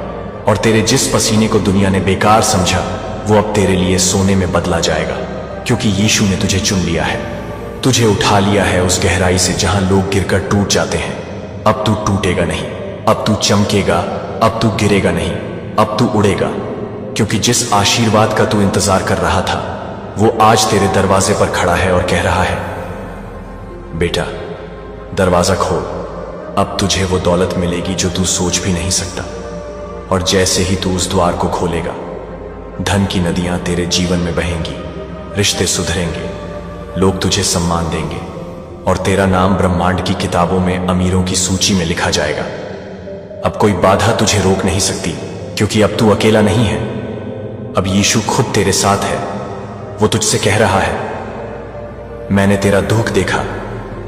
और तेरे जिस पसीने को दुनिया ने बेकार समझा वो अब तेरे लिए सोने में बदला जाएगा, क्योंकि यीशु ने तुझे चुन लिया है। तुझे उठा लिया है उस गहराई से जहां लोग गिरकर टूट जाते हैं। अब तू टूटेगा नहीं, अब तू चमकेगा, अब तू गिरेगा नहीं, अब तू उड़ेगा, क्योंकि जिस आशीर्वाद का तू इंतजार कर रहा था वो आज तेरे दरवाजे पर खड़ा है और कह रहा है, बेटा दरवाजा खोल, अब तुझे वो दौलत मिलेगी जो तू सोच भी नहीं सकता। और जैसे ही तू उस द्वार को खोलेगा, धन की नदियां तेरे जीवन में बहेंगी, रिश्ते सुधरेंगे, लोग तुझे सम्मान देंगे और तेरा नाम ब्रह्मांड की किताबों में अमीरों की सूची में लिखा जाएगा। अब कोई बाधा तुझे रोक नहीं सकती, क्योंकि अब तू अकेला नहीं है। अब यीशु खुद तेरे साथ है। वो तुझसे कह रहा है, मैंने तेरा दुख देखा,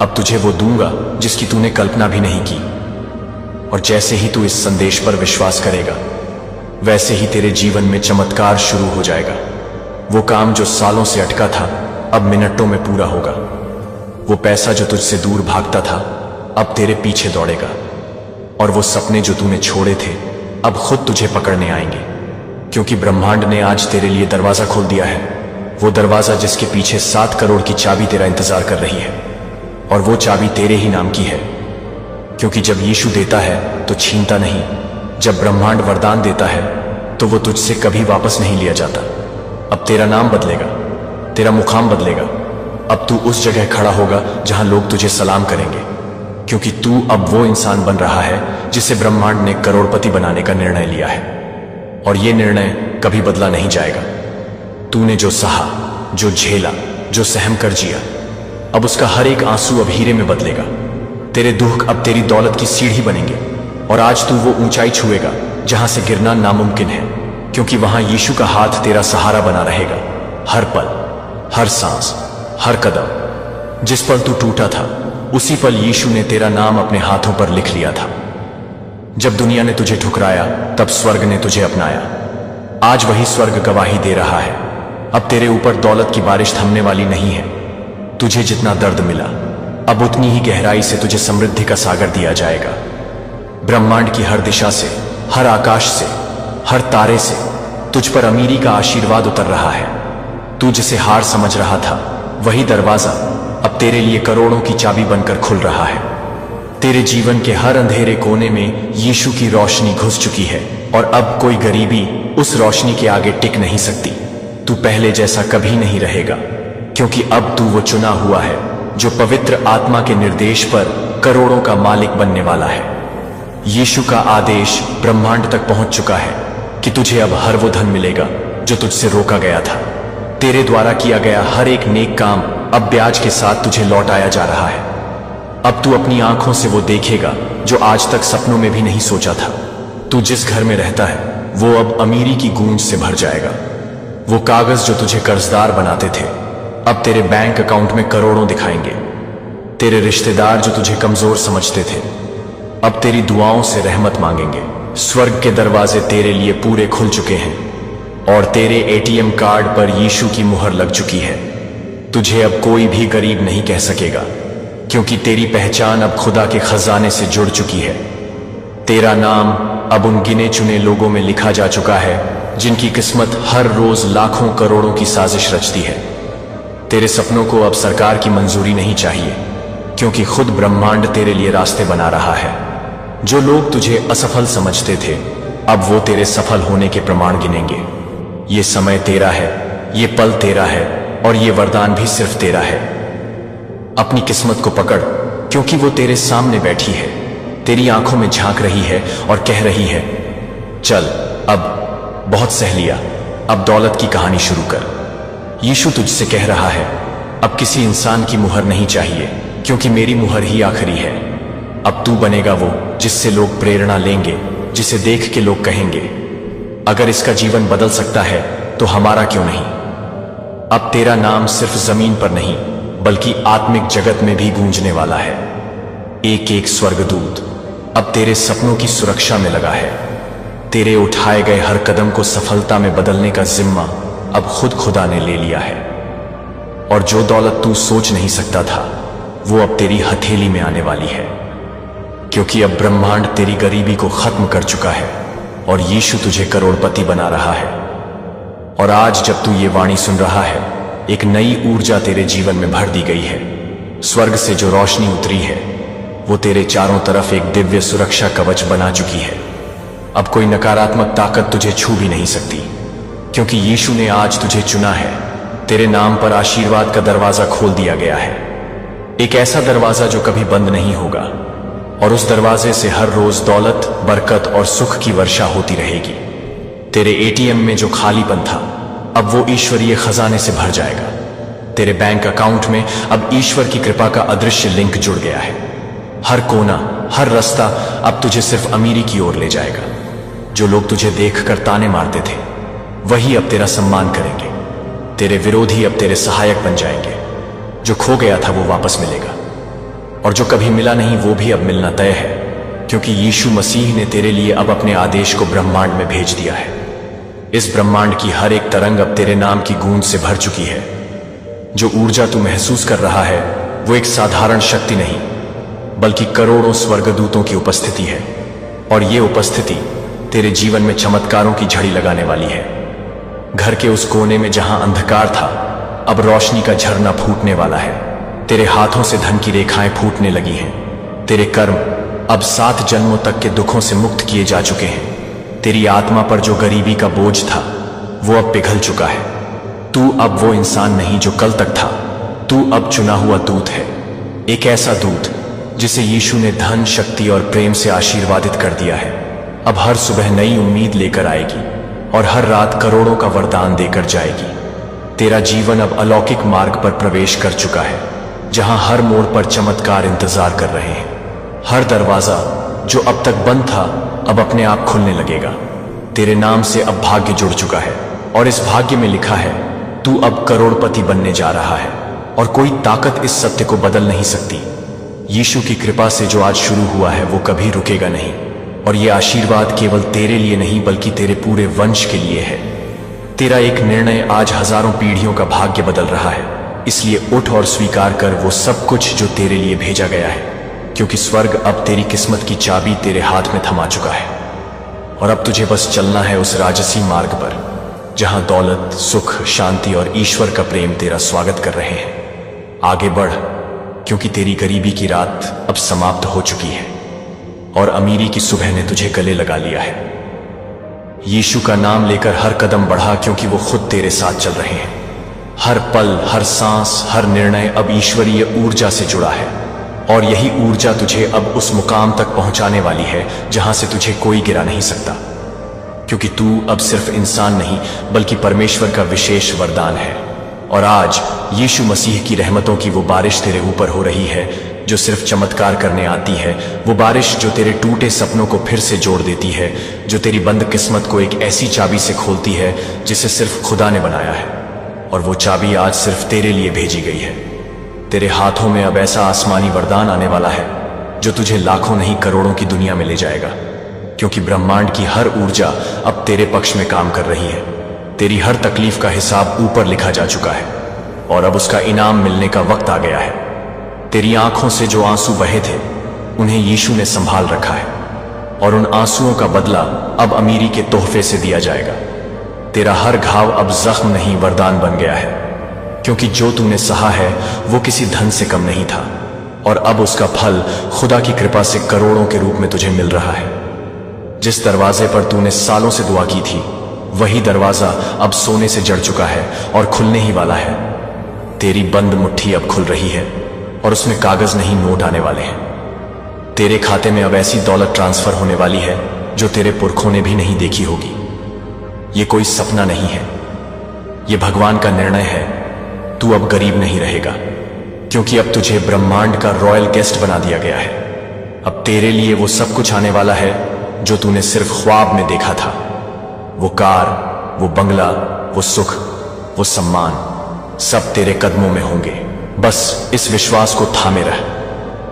अब तुझे वो दूंगा जिसकी तूने कल्पना भी नहीं की। और जैसे ही तू इस संदेश पर विश्वास करेगा, वैसे ही तेरे जीवन में चमत्कार शुरू हो जाएगा। वो काम जो सालों से अटका था अब मिनटों में पूरा होगा। वो पैसा जो तुझसे दूर भागता था अब तेरे पीछे दौड़ेगा। और वो सपने जो तूने छोड़े थे अब खुद तुझे पकड़ने आएंगे, क्योंकि ब्रह्मांड ने आज तेरे लिए दरवाजा खोल दिया है। वो दरवाजा जिसके पीछे 7 करोड़ की चाबी तेरा इंतजार कर रही है, और वो चाबी तेरे ही नाम की है, क्योंकि जब यीशु देता है तो छीनता नहीं। जब ब्रह्मांड वरदान देता है तो वो तुझसे कभी वापस नहीं लिया जाता। अब तेरा नाम बदलेगा, तेरा मुकाम बदलेगा। अब तू उस जगह खड़ा होगा जहां लोग तुझे सलाम करेंगे, क्योंकि तू अब वो इंसान बन रहा है जिसे ब्रह्मांड ने करोड़पति बनाने का निर्णय लिया है। और ये निर्णय कभी बदला नहीं जाएगा। तूने जो सहा, जो झेला, जो सहम कर जिया, अब उसका हर एक आंसू अब हीरे में बदलेगा। तेरे दुख अब तेरी दौलत की सीढ़ी बनेंगे, और आज तू वो ऊंचाई छुएगा जहां से गिरना नामुमकिन है, क्योंकि वहां यीशु का हाथ तेरा सहारा बना रहेगा। हर पल, हर सांस, हर कदम। जिस पल तू टूटा था, उसी पल यीशु ने तेरा नाम अपने हाथों पर लिख लिया था। जब दुनिया ने तुझे ठुकराया, तब स्वर्ग ने तुझे अपनाया। आज वही स्वर्ग गवाही दे रहा है। अब तेरे ऊपर दौलत की बारिश थमने वाली नहीं है। तुझे जितना दर्द मिला, अब उतनी ही गहराई से तुझे समृद्धि का सागर दिया जाएगा। ब्रह्मांड की हर दिशा से, हर आकाश से, हर तारे से तुझ पर अमीरी का आशीर्वाद उतर रहा है। तू जिसे हार समझ रहा था, वही दरवाजा अब तेरे लिए करोड़ों की चाबी बनकर खुल रहा है। तेरे जीवन के हर अंधेरे कोने में यीशु की रोशनी घुस चुकी है, और अब कोई गरीबी उस रोशनी के आगे टिक नहीं सकती। तू पहले जैसा कभी नहीं रहेगा, क्योंकि अब तू वो चुना हुआ है जो पवित्र आत्मा के निर्देश पर करोड़ों का मालिक बनने वाला है। यीशु का आदेश ब्रह्मांड तक पहुंच चुका है कि तुझे अब हर वो धन मिलेगा जो तुझसे रोका गया था। तेरे द्वारा किया गया हर एक नेक काम अब ब्याज के साथ तुझे लौटाया जा रहा है। अब तू अपनी आंखों से वो देखेगा जो आज तक सपनों में भी नहीं सोचा था। तू जिस घर में रहता है, वो अब अमीरी की गूंज से भर जाएगा। वो कागज जो तुझे कर्जदार बनाते थे, अब तेरे बैंक अकाउंट में करोड़ों दिखाएंगे। तेरे रिश्तेदार जो तुझे कमजोर समझते थे, अब तेरी दुआओं से रहमत मांगेंगे। स्वर्ग के दरवाजे तेरे लिए पूरे खुल चुके हैं, और तेरे एटीएम कार्ड पर यीशु की मुहर लग चुकी है। तुझे अब कोई भी गरीब नहीं कह सकेगा, क्योंकि तेरी पहचान अब खुदा के खजाने से जुड़ चुकी है। तेरा नाम अब उन गिने चुने लोगों में लिखा जा चुका है जिनकी किस्मत हर रोज लाखों करोड़ों की साजिश रचती है। तेरे सपनों को अब सरकार की मंजूरी नहीं चाहिए, क्योंकि खुद ब्रह्मांड तेरे लिए रास्ते बना रहा है। जो लोग तुझे असफल समझते थे, अब वो तेरे सफल होने के प्रमाण गिनेंगे। ये समय तेरा है, ये पल तेरा है, और ये वरदान भी सिर्फ तेरा है। अपनी किस्मत को पकड़, क्योंकि वो तेरे सामने बैठी है, तेरी आंखों में झांक रही है और कह रही है, चल, अब बहुत सह लिया, अब दौलत की कहानी शुरू कर। यीशु तुझसे कह रहा है, अब किसी इंसान की मुहर नहीं चाहिए, क्योंकि मेरी मुहर ही आखिरी है। अब तू बनेगा वो जिससे लोग प्रेरणा लेंगे, जिसे देख के लोग कहेंगे, अगर इसका जीवन बदल सकता है तो हमारा क्यों नहीं। अब तेरा नाम सिर्फ जमीन पर नहीं, बल्कि आत्मिक जगत में भी गूंजने वाला है। एक एक स्वर्गदूत अब तेरे सपनों की सुरक्षा में लगा है। तेरे उठाए गए हर कदम को सफलता में बदलने का जिम्मा अब खुद खुदा ने ले लिया है। और जो दौलत तू सोच नहीं सकता था, वो अब तेरी हथेली में आने वाली है, क्योंकि अब ब्रह्मांड तेरी गरीबी को खत्म कर चुका है और यीशु तुझे करोड़पति बना रहा है। और आज जब तू ये वाणी सुन रहा है, एक नई ऊर्जा तेरे जीवन में भर दी गई है। स्वर्ग से जो रोशनी उतरी है, वो तेरे चारों तरफ एक दिव्य सुरक्षा कवच बना चुकी है। अब कोई नकारात्मक ताकत तुझे छू भी नहीं सकती, क्योंकि यीशु ने आज तुझे चुना है। तेरे नाम पर आशीर्वाद का दरवाजा खोल दिया गया है, एक ऐसा दरवाजा जो कभी बंद नहीं होगा, और उस दरवाजे से हर रोज दौलत, बरकत और सुख की वर्षा होती रहेगी। तेरे एटीएम में जो खालीपन था, अब वो ईश्वरीय खजाने से भर जाएगा। तेरे बैंक अकाउंट में अब ईश्वर की कृपा का अदृश्य लिंक जुड़ गया है। हर कोना, हर रास्ता अब तुझे सिर्फ अमीरी की ओर ले जाएगा। जो लोग तुझे देखकर ताने मारते थे, वही अब तेरा सम्मान करेंगे। तेरे विरोधी अब तेरे सहायक बन जाएंगे। जो खो गया था वो वापस मिलेगा, और जो कभी मिला नहीं वो भी अब मिलना तय है, क्योंकि यीशु मसीह ने तेरे लिए अब अपने आदेश को ब्रह्मांड में भेज दिया है। इस ब्रह्मांड की हर एक तरंग अब तेरे नाम की गूंज से भर चुकी है। जो ऊर्जा तू महसूस कर रहा है, वो एक साधारण शक्ति नहीं, बल्कि करोड़ों स्वर्गदूतों की उपस्थिति है। और ये उपस्थिति तेरे जीवन में चमत्कारों की झड़ी लगाने वाली है। घर के उस कोने में जहां अंधकार था, अब रोशनी का झरना फूटने वाला है। तेरे हाथों से धन की रेखाएं फूटने लगी हैं। तेरे कर्म अब 7 जन्मों तक के दुखों से मुक्त किए जा चुके हैं। तेरी आत्मा पर जो गरीबी का बोझ था, वो अब पिघल चुका है। तू अब वो इंसान नहीं जो कल तक था। तू अब चुना हुआ दूत है, एक ऐसा दूत जिसे यीशु ने धन, शक्ति और प्रेम से आशीर्वादित कर दिया है। अब हर सुबह नई उम्मीद लेकर आएगी, और हर रात करोड़ों का वरदान देकर जाएगी। तेरा जीवन अब अलौकिक मार्ग पर प्रवेश कर चुका है। जहां हर मोड़ पर चमत्कार इंतजार कर रहे हैं। हर दरवाजा जो अब तक बंद था अब अपने आप खुलने लगेगा। तेरे नाम से अब भाग्य जुड़ चुका है और इस भाग्य में लिखा है तू अब करोड़पति बनने जा रहा है और कोई ताकत इस सत्य को बदल नहीं सकती। यीशु की कृपा से जो आज शुरू हुआ है वो कभी रुकेगा नहीं और ये आशीर्वाद केवल तेरे लिए नहीं बल्कि तेरे पूरे वंश के लिए है। तेरा एक निर्णय आज हजारों पीढ़ियों का भाग्य बदल रहा है, इसलिए उठ और स्वीकार कर वो सब कुछ जो तेरे लिए भेजा गया है, क्योंकि स्वर्ग अब तेरी किस्मत की चाबी तेरे हाथ में थमा चुका है। और अब तुझे बस चलना है उस राजसी मार्ग पर जहां दौलत, सुख, शांति और ईश्वर का प्रेम तेरा स्वागत कर रहे हैं। आगे बढ़, क्योंकि तेरी गरीबी की रात अब समाप्त हो चुकी है और अमीरी की सुबह ने तुझे गले लगा लिया है। यीशु का नाम लेकर हर कदम बढ़ा, क्योंकि वो खुद तेरे साथ चल रहे हैं। हर पल, हर सांस, हर निर्णय अब ईश्वरीय ऊर्जा से जुड़ा है और यही ऊर्जा तुझे अब उस मुकाम तक पहुंचाने वाली है जहां से तुझे कोई गिरा नहीं सकता, क्योंकि तू अब सिर्फ इंसान नहीं बल्कि परमेश्वर का विशेष वरदान है। और आज यीशु मसीह की रहमतों की वो बारिश तेरे ऊपर हो रही है जो सिर्फ चमत्कार करने आती है, वो बारिश जो तेरे टूटे सपनों को फिर से जोड़ देती है, जो तेरी बंद किस्मत को एक ऐसी चाबी से खोलती है जिसे सिर्फ खुदा ने बनाया है। और वो चाबी आज सिर्फ तेरे लिए भेजी गई है। तेरे हाथों में अब ऐसा आसमानी वरदान आने वाला है जो तुझे लाखों नहीं करोड़ों की दुनिया में ले जाएगा, क्योंकि ब्रह्मांड की हर ऊर्जा अब तेरे पक्ष में काम कर रही है। तेरी हर तकलीफ का हिसाब ऊपर लिखा जा चुका है और अब उसका इनाम मिलने का वक्त आ गया है। तेरी आंखों से जो आंसू बहे थे उन्हें यीशु ने संभाल रखा है और उन आंसुओं का बदला अब अमीरी के तोहफे से दिया जाएगा। तेरा हर घाव अब जख्म नहीं वरदान बन गया है, क्योंकि जो तूने सहा है वो किसी धन से कम नहीं था और अब उसका फल खुदा की कृपा से करोड़ों के रूप में तुझे मिल रहा है। जिस दरवाजे पर तूने सालों से दुआ की थी वही दरवाजा अब सोने से जड़ चुका है और खुलने ही वाला है। तेरी बंद मुट्ठी अब खुल रही है और उसमें कागज नहीं नोट आने वाले हैं। तेरे खाते में अब ऐसी दौलत ट्रांसफर होने वाली है जो तेरे पुरखों ने भी नहीं देखी होगी। ये कोई सपना नहीं है, ये भगवान का निर्णय है। तू अब गरीब नहीं रहेगा, क्योंकि अब तुझे ब्रह्मांड का रॉयल गेस्ट बना दिया गया है। अब तेरे लिए वो सब कुछ आने वाला है जो तूने सिर्फ ख्वाब में देखा था। वो कार, वो बंगला, वो सुख, वो सम्मान, सब तेरे कदमों में होंगे। बस इस विश्वास को थामे रह,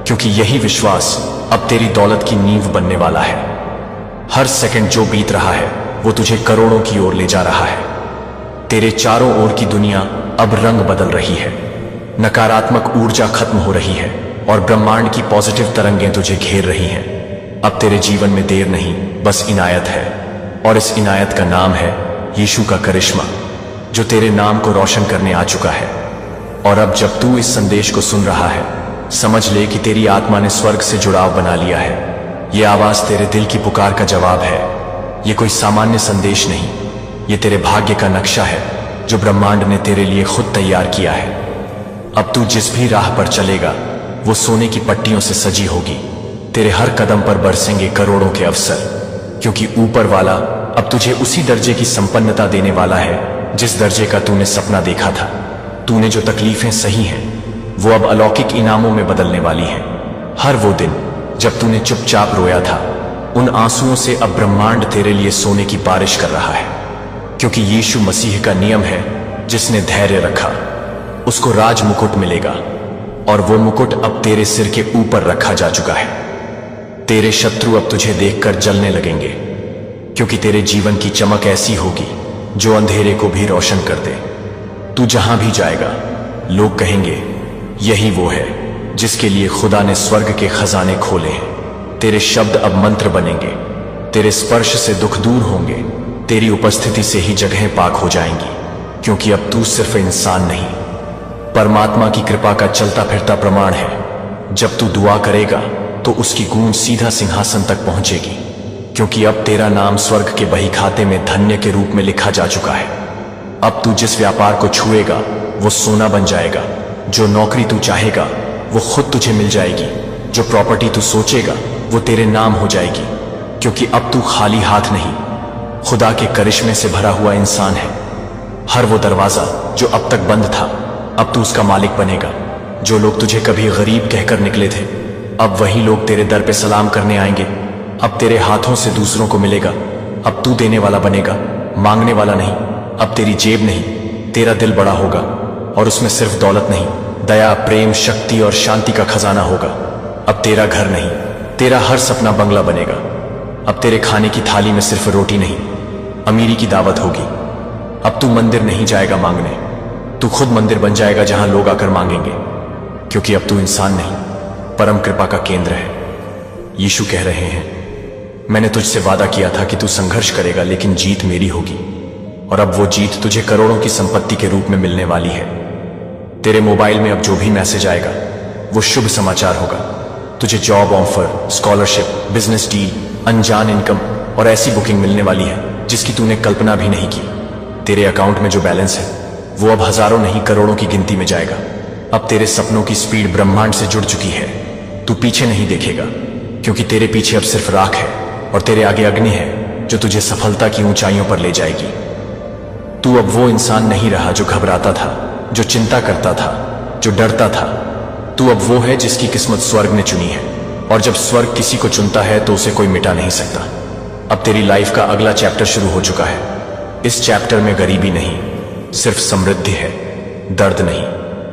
क्योंकि यही विश्वास अब तेरी दौलत की नींव बनने वाला है। हर सेकंड जो बीत रहा है वो तुझे करोड़ों की ओर ले जा रहा है। तेरे चारों ओर की दुनिया अब रंग बदल रही है, नकारात्मक ऊर्जा खत्म हो रही है और ब्रह्मांड की पॉजिटिव तरंगें तुझे घेर रही हैं। अब तेरे जीवन में देर नहीं, बस इनायत है, और इस इनायत का नाम है यीशु का करिश्मा, जो तेरे नाम को रोशन करने आ चुका है। और अब जब तू इस संदेश को सुन रहा है, समझ ले कि तेरी आत्मा ने स्वर्ग से जुड़ाव बना लिया है। ये आवाज तेरे दिल की पुकार का जवाब है। ये कोई सामान्य संदेश नहीं, ये तेरे भाग्य का नक्शा है जो ब्रह्मांड ने तेरे लिए खुद तैयार किया है। अब तू जिस भी राह पर चलेगा वो सोने की पट्टियों से सजी होगी। तेरे हर कदम पर बरसेंगे करोड़ों के अवसर, क्योंकि ऊपर वाला अब तुझे उसी दर्जे की संपन्नता देने वाला है जिस दर्जे का तूने सपना देखा था। तूने जो तकलीफें सही हैं वो अब अलौकिक इनामों में बदलने वाली हैं। हर वो दिन जब तूने चुपचाप रोया था, उन आंसुओं से अब ब्रह्मांड तेरे लिए सोने की बारिश कर रहा है, क्योंकि यीशु मसीह का नियम है, जिसने धैर्य रखा उसको राज मुकुट मिलेगा। और वो मुकुट अब तेरे सिर के ऊपर रखा जा चुका है। तेरे शत्रु अब तुझे देखकर जलने लगेंगे, क्योंकि तेरे जीवन की चमक ऐसी होगी जो अंधेरे को भी रोशन कर दे। तू जहां भी जाएगा लोग कहेंगे यही वो है जिसके लिए खुदा ने स्वर्ग के खजाने खोले हैं। तेरे शब्द अब मंत्र बनेंगे, तेरे स्पर्श से दुख दूर होंगे, तेरी उपस्थिति से ही जगहें पाक हो जाएंगी, क्योंकि अब तू सिर्फ इंसान नहीं, परमात्मा की कृपा का चलता फिरता प्रमाण है। जब तू दुआ करेगा तो उसकी गूंज सीधा सिंहासन तक पहुंचेगी, क्योंकि अब तेरा नाम स्वर्ग के बही खाते में धन्य के रूप में लिखा जा चुका है। अब तू जिस व्यापार को छुएगा वो सोना बन जाएगा, जो नौकरी तू चाहेगा वो खुद तुझे मिल जाएगी, जो प्रॉपर्टी तू सोचेगा वो तेरे नाम हो जाएगी, क्योंकि अब तू खाली हाथ नहीं, खुदा के करिश्मे से भरा हुआ इंसान है। हर वो दरवाजा जो अब तक बंद था अब तू उसका मालिक बनेगा। जो लोग तुझे कभी गरीब कहकर निकले थे, अब वही लोग तेरे दर पे सलाम करने आएंगे। अब तेरे हाथों से दूसरों को मिलेगा। अब तू देने वाला बनेगा, मांगने वाला नहीं। अब तेरी जेब नहीं, तेरा दिल बड़ा होगा, और उसमें सिर्फ दौलत नहीं, दया, प्रेम, शक्ति और शांति का खजाना होगा। अब तेरा घर नहीं, तेरा हर सपना बंगला बनेगा। अब तेरे खाने की थाली में सिर्फ रोटी नहीं, अमीरी की दावत होगी। अब तू मंदिर नहीं जाएगा मांगने, तू खुद मंदिर बन जाएगा जहां लोग आकर मांगेंगे, क्योंकि अब तू इंसान नहीं, परम कृपा का केंद्र है। यीशु कह रहे हैं, मैंने तुझसे वादा किया था कि तू संघर्ष करेगा, लेकिन जीत मेरी होगी। और अब वो जीत तुझे करोड़ों की संपत्ति के रूप में मिलने वाली है। तेरे मोबाइल में अब जो भी मैसेज आएगा वो शुभ समाचार होगा। तुझे job offer, scholarship, business deal, अनजान इनकम और ऐसी बुकिंग मिलने वाली है जिसकी तूने कल्पना भी नहीं की। तेरे अकाउंट में जो बैलेंस है वो अब हजारों नहीं करोड़ों की गिनती में जाएगा। अब तेरे सपनों की स्पीड ब्रह्मांड से जुड़ चुकी है। तू पीछे नहीं देखेगा, क्योंकि तेरे पीछे अब सिर्फ राख है और तेरे आगे अग्नि है जो तुझे सफलता की ऊंचाइयों पर ले जाएगी। तू अब वो इंसान नहीं रहा जो घबराता था, जो चिंता करता था, जो डरता था। तू अब वो है जिसकी किस्मत स्वर्ग ने चुनी है, और जब स्वर्ग किसी को चुनता है तो उसे कोई मिटा नहीं सकता। अब तेरी लाइफ का अगला चैप्टर शुरू हो चुका है। इस चैप्टर में गरीबी नहीं, सिर्फ समृद्धि है। दर्द नहीं,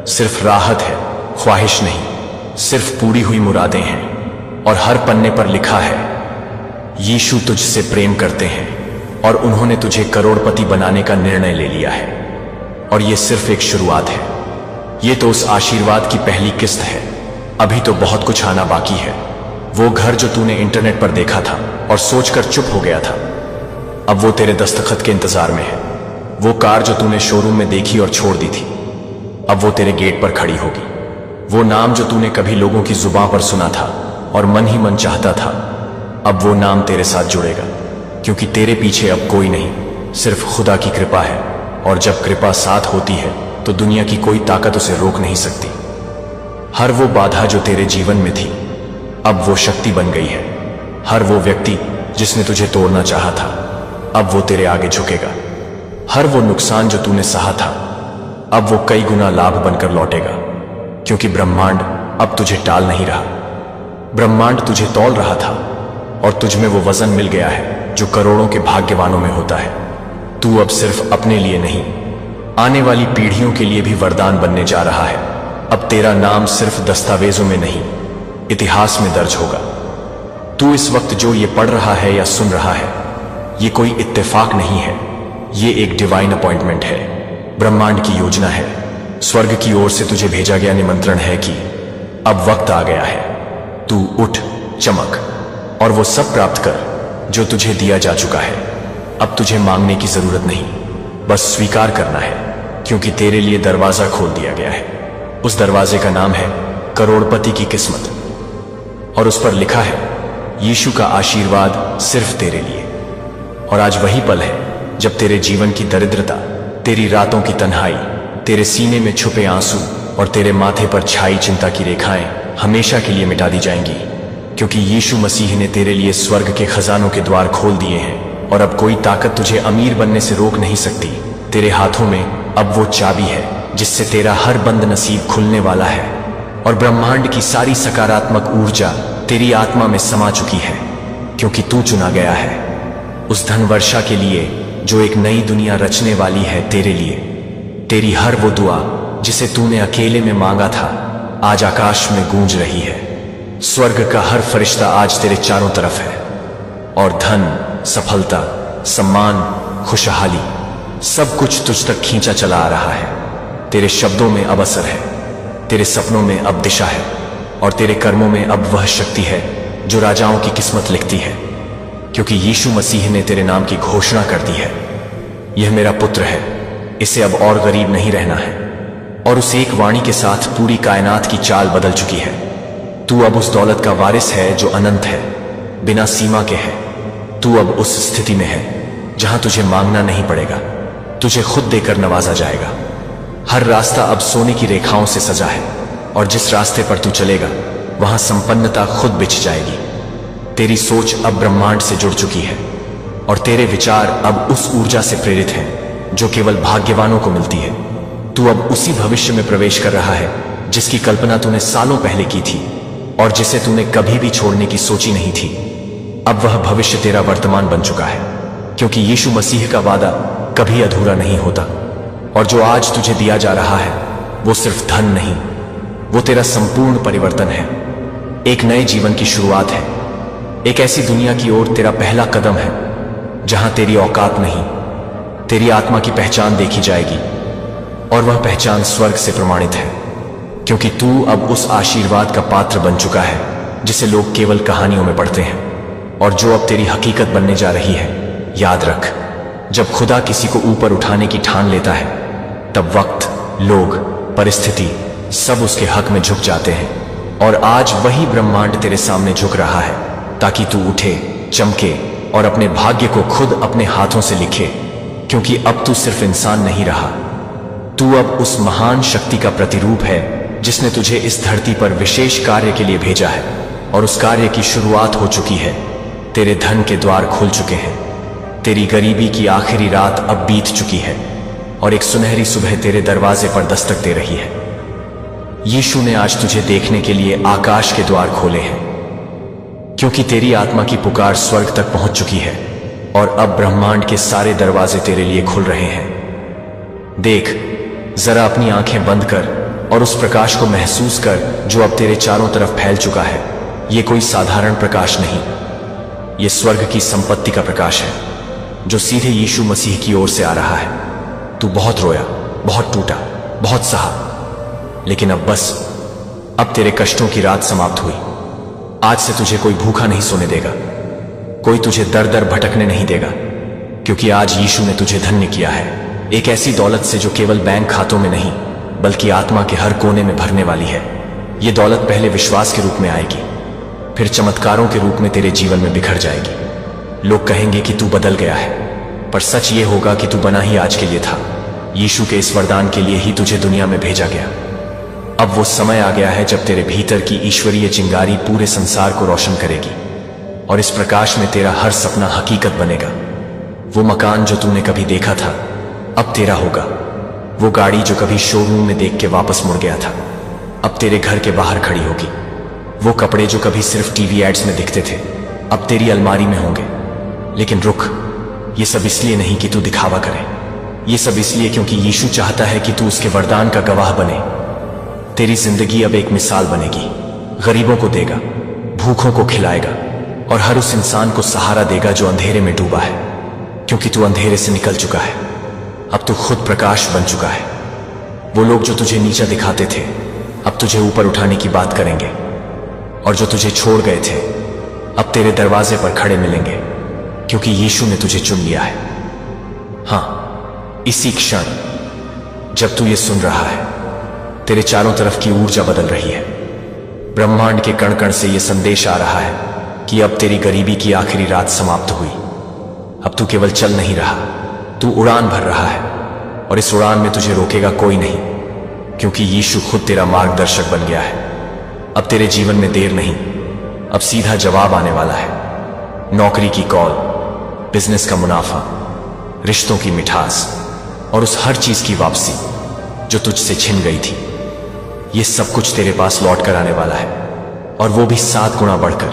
सिर्फ राहत है। ख्वाहिश नहीं, सिर्फ पूरी हुई मुरादें हैं। और हर पन्ने पर लिखा है, यीशु तुझसे प्रेम करते हैं और उन्होंने तुझे करोड़पति बनाने का निर्णय ले लिया है। और ये सिर्फ एक शुरुआत है। ये तो उस आशीर्वाद की पहली किस्त है। अभी तो बहुत कुछ आना बाकी है। वो घर जो तूने इंटरनेट पर देखा था और सोचकर चुप हो गया था, अब वो तेरे दस्तखत के इंतजार में है। वो कार जो तूने शोरूम में देखी और छोड़ दी थी, अब वो तेरे गेट पर खड़ी होगी। वो नाम जो तूने कभी लोगों की जुबां पर सुना था और मन ही मन चाहता था, अब वो नाम तेरे साथ जुड़ेगा, क्योंकि तेरे पीछे अब कोई नहीं, सिर्फ खुदा की कृपा है। और जब कृपा साथ होती है तो दुनिया की कोई ताकत उसे रोक नहीं सकती। हर वो बाधा जो तेरे जीवन में थी, अब वो शक्ति बन गई है। हर वो व्यक्ति जिसने तुझे तोड़ना चाहा था, अब वो तेरे आगे झुकेगा। हर वो नुकसान जो तूने सहा था, अब वो कई गुना लाभ बनकर लौटेगा, क्योंकि ब्रह्मांड अब तुझे टाल नहीं रहा। ब्रह्मांड तुझे तौल रहा था और तुझ में वो वजन मिल गया है जो करोड़ों के भाग्यवानों में होता है। तू अब सिर्फ अपने लिए नहीं, आने वाली पीढ़ियों के लिए भी वरदान बनने जा रहा है। अब तेरा नाम सिर्फ दस्तावेजों में नहीं, इतिहास में दर्ज होगा। तू इस वक्त जो ये पढ़ रहा है या सुन रहा है, ये कोई इत्तेफाक नहीं है, ये एक डिवाइन अपॉइंटमेंट है। ब्रह्मांड की योजना है। स्वर्ग की ओर से तुझे भेजा गया निमंत्रण है कि अब वक्त आ गया है। तू उठ, चमक और वो सब प्राप्त कर जो तुझे दिया जा चुका है। अब तुझे मांगने की जरूरत नहीं, बस स्वीकार करना है, क्योंकि तेरे लिए दरवाजा खोल दिया गया है। उस दरवाजे का नाम है करोड़पति की किस्मत, और उस पर लिखा है, यीशु का आशीर्वाद सिर्फ तेरे लिए। और आज वही पल है जब तेरे जीवन की दरिद्रता, तेरी रातों की तन्हाई, तेरे सीने में छुपे आंसू और तेरे माथे पर छाई चिंता की रेखाएं हमेशा के लिए मिटा दी जाएंगी, क्योंकि यीशु मसीह ने तेरे लिए स्वर्ग के खजानों के द्वार खोल दिए हैं। और अब कोई ताकत तुझे अमीर बनने से रोक नहीं सकती। तेरे हाथों में अब वो चाबी है जिससे तेरा हर बंद नसीब खुलने वाला है, और ब्रह्मांड की सारी सकारात्मक ऊर्जा तेरी आत्मा में समा चुकी है, क्योंकि तू चुना गया है उस धन वर्षा के लिए जो एक नई दुनिया रचने वाली है तेरे लिए। तेरी हर वो दुआ जिसे तूने अकेले में मांगा था, आज आकाश में गूंज रही है। स्वर्ग का हर फरिश्ता आज तेरे चारों तरफ है, और धन, सफलता, सम्मान, खुशहाली, सब कुछ तुझ तक खींचा चला आ रहा है। तेरे शब्दों में अब असर है, तेरे सपनों में अब दिशा है, और तेरे कर्मों में अब वह शक्ति है जो राजाओं की किस्मत लिखती है, क्योंकि यीशु मसीह ने तेरे नाम की घोषणा कर दी है, यह मेरा पुत्र है, इसे अब और गरीब नहीं रहना है। और उस एक वाणी के साथ पूरी कायनात की चाल बदल चुकी है। तू अब उस दौलत का वारिस है जो अनंत है, बिना सीमा के है। तू अब उस स्थिति में है जहां तुझे मांगना नहीं पड़ेगा, तुझे खुद देकर नवाजा जाएगा। हर रास्ता अब सोने की रेखाओं से सजा है, और जिस रास्ते पर तू चलेगा वहां संपन्नता खुद बिछ जाएगी। तेरी सोच अब ब्रह्मांड से जुड़ चुकी है, और तेरे विचार अब उस ऊर्जा से प्रेरित हैं जो केवल भाग्यवानों को मिलती है। तू अब उसी भविष्य में प्रवेश कर रहा है जिसकी कल्पना तूने सालों पहले की थी और जिसे तूने कभी भी छोड़ने की सोची नहीं थी, अब वह भविष्य तेरा वर्तमान बन चुका है, क्योंकि यीशु मसीह का वादा कभी अधूरा नहीं होता। और जो आज तुझे दिया जा रहा है वो सिर्फ धन नहीं, वो तेरा संपूर्ण परिवर्तन है, एक नए जीवन की शुरुआत है, एक ऐसी दुनिया की ओर तेरा पहला कदम है जहां तेरी औकात नहीं, तेरी आत्मा की पहचान देखी जाएगी। और वह पहचान स्वर्ग से प्रमाणित है, क्योंकि तू अब उस आशीर्वाद का पात्र बन चुका है जिसे लोग केवल कहानियों में पढ़ते हैं, और जो अब तेरी हकीकत बनने जा रही है। याद रख, जब खुदा किसी को ऊपर उठाने की ठान लेता है, तब वक्त, लोग, परिस्थिति सब उसके हक में झुक जाते हैं। और आज वही ब्रह्मांड तेरे सामने झुक रहा है ताकि तू उठे, चमके और अपने भाग्य को खुद अपने हाथों से लिखे, क्योंकि अब तू सिर्फ इंसान नहीं रहा, तू अब उस महान शक्ति का प्रतिरूप है जिसने तुझे इस धरती पर विशेष कार्य के लिए भेजा है। और उस कार्य की शुरुआत हो चुकी है। तेरे धन के द्वार खुल चुके हैं, तेरी गरीबी की आखिरी रात अब बीत चुकी है, और एक सुनहरी सुबह तेरे दरवाजे पर दस्तक दे रही है। यीशु ने आज तुझे देखने के लिए आकाश के द्वार खोले हैं, क्योंकि तेरी आत्मा की पुकार स्वर्ग तक पहुंच चुकी है, और अब ब्रह्मांड के सारे दरवाजे तेरे लिए खुल रहे हैं। देख, जरा अपनी आंखें बंद कर और उस प्रकाश को महसूस कर जो अब तेरे चारों तरफ फैल चुका है। यह कोई साधारण प्रकाश नहीं, यह स्वर्ग की संपत्ति का प्रकाश है जो सीधे यीशु मसीह की ओर से आ रहा है। तू बहुत रोया, बहुत टूटा, बहुत सहा, लेकिन अब बस, अब तेरे कष्टों की रात समाप्त हुई। आज से तुझे कोई भूखा नहीं सोने देगा, कोई तुझे दर दर भटकने नहीं देगा, क्योंकि आज यीशु ने तुझे धन्य किया है, एक ऐसी दौलत से जो केवल बैंक खातों में नहीं बल्कि आत्मा के हर कोने में भरने वाली है। ये दौलत पहले विश्वास के रूप में आएगी, फिर चमत्कारों के रूप में तेरे जीवन में बिखर जाएगी। लोग कहेंगे कि तू बदल गया है, पर सच ये होगा कि तू बना ही आज के लिए था। यीशु के इस वरदान के लिए ही तुझे दुनिया में भेजा गया। अब वो समय आ गया है जब तेरे भीतर की ईश्वरीय चिंगारी पूरे संसार को रोशन करेगी, और इस प्रकाश में तेरा हर सपना हकीकत बनेगा। वो मकान जो तूने कभी देखा था अब तेरा होगा, वो गाड़ी जो कभी शोरूम में देख के वापस मुड़ गया था अब तेरे घर के बाहर खड़ी होगी, वो कपड़े जो कभी सिर्फ टीवी एड्स में दिखते थे अब तेरी अलमारी में होंगे। लेकिन रुक, ये सब इसलिए नहीं कि तू दिखावा करे, ये सब इसलिए क्योंकि यीशु चाहता है कि तू उसके वरदान का गवाह बने। तेरी जिंदगी अब एक मिसाल बनेगी, गरीबों को देगा, भूखों को खिलाएगा, और हर उस इंसान को सहारा देगा जो अंधेरे में डूबा है, क्योंकि तू अंधेरे से निकल चुका है, अब तू खुद प्रकाश बन चुका है। वो लोग जो तुझे नीचा दिखाते थे अब तुझे ऊपर उठाने की बात करेंगे, और जो तुझे छोड़ गए थे अब तेरे दरवाजे पर खड़े मिलेंगे, क्योंकि यीशु ने तुझे चुन लिया है। हाँ, इसी क्षण जब तू ये सुन रहा है, तेरे चारों तरफ की ऊर्जा बदल रही है। ब्रह्मांड के कण कण से यह संदेश आ रहा है कि अब तेरी गरीबी की आखिरी रात समाप्त हुई। अब तू केवल चल नहीं रहा, तू उड़ान भर रहा है, और इस उड़ान में तुझे रोकेगा कोई नहीं, क्योंकि यीशु खुद तेरा मार्गदर्शक बन गया है। अब तेरे जीवन में देर नहीं, अब सीधा जवाब आने वाला है। नौकरी की कॉल, बिजनेस का मुनाफा, रिश्तों की मिठास, और उस हर चीज की वापसी जो तुझसे छिन गई थी, ये सब कुछ तेरे पास लौट कर आने वाला है, और वो भी 7 गुना बढ़कर,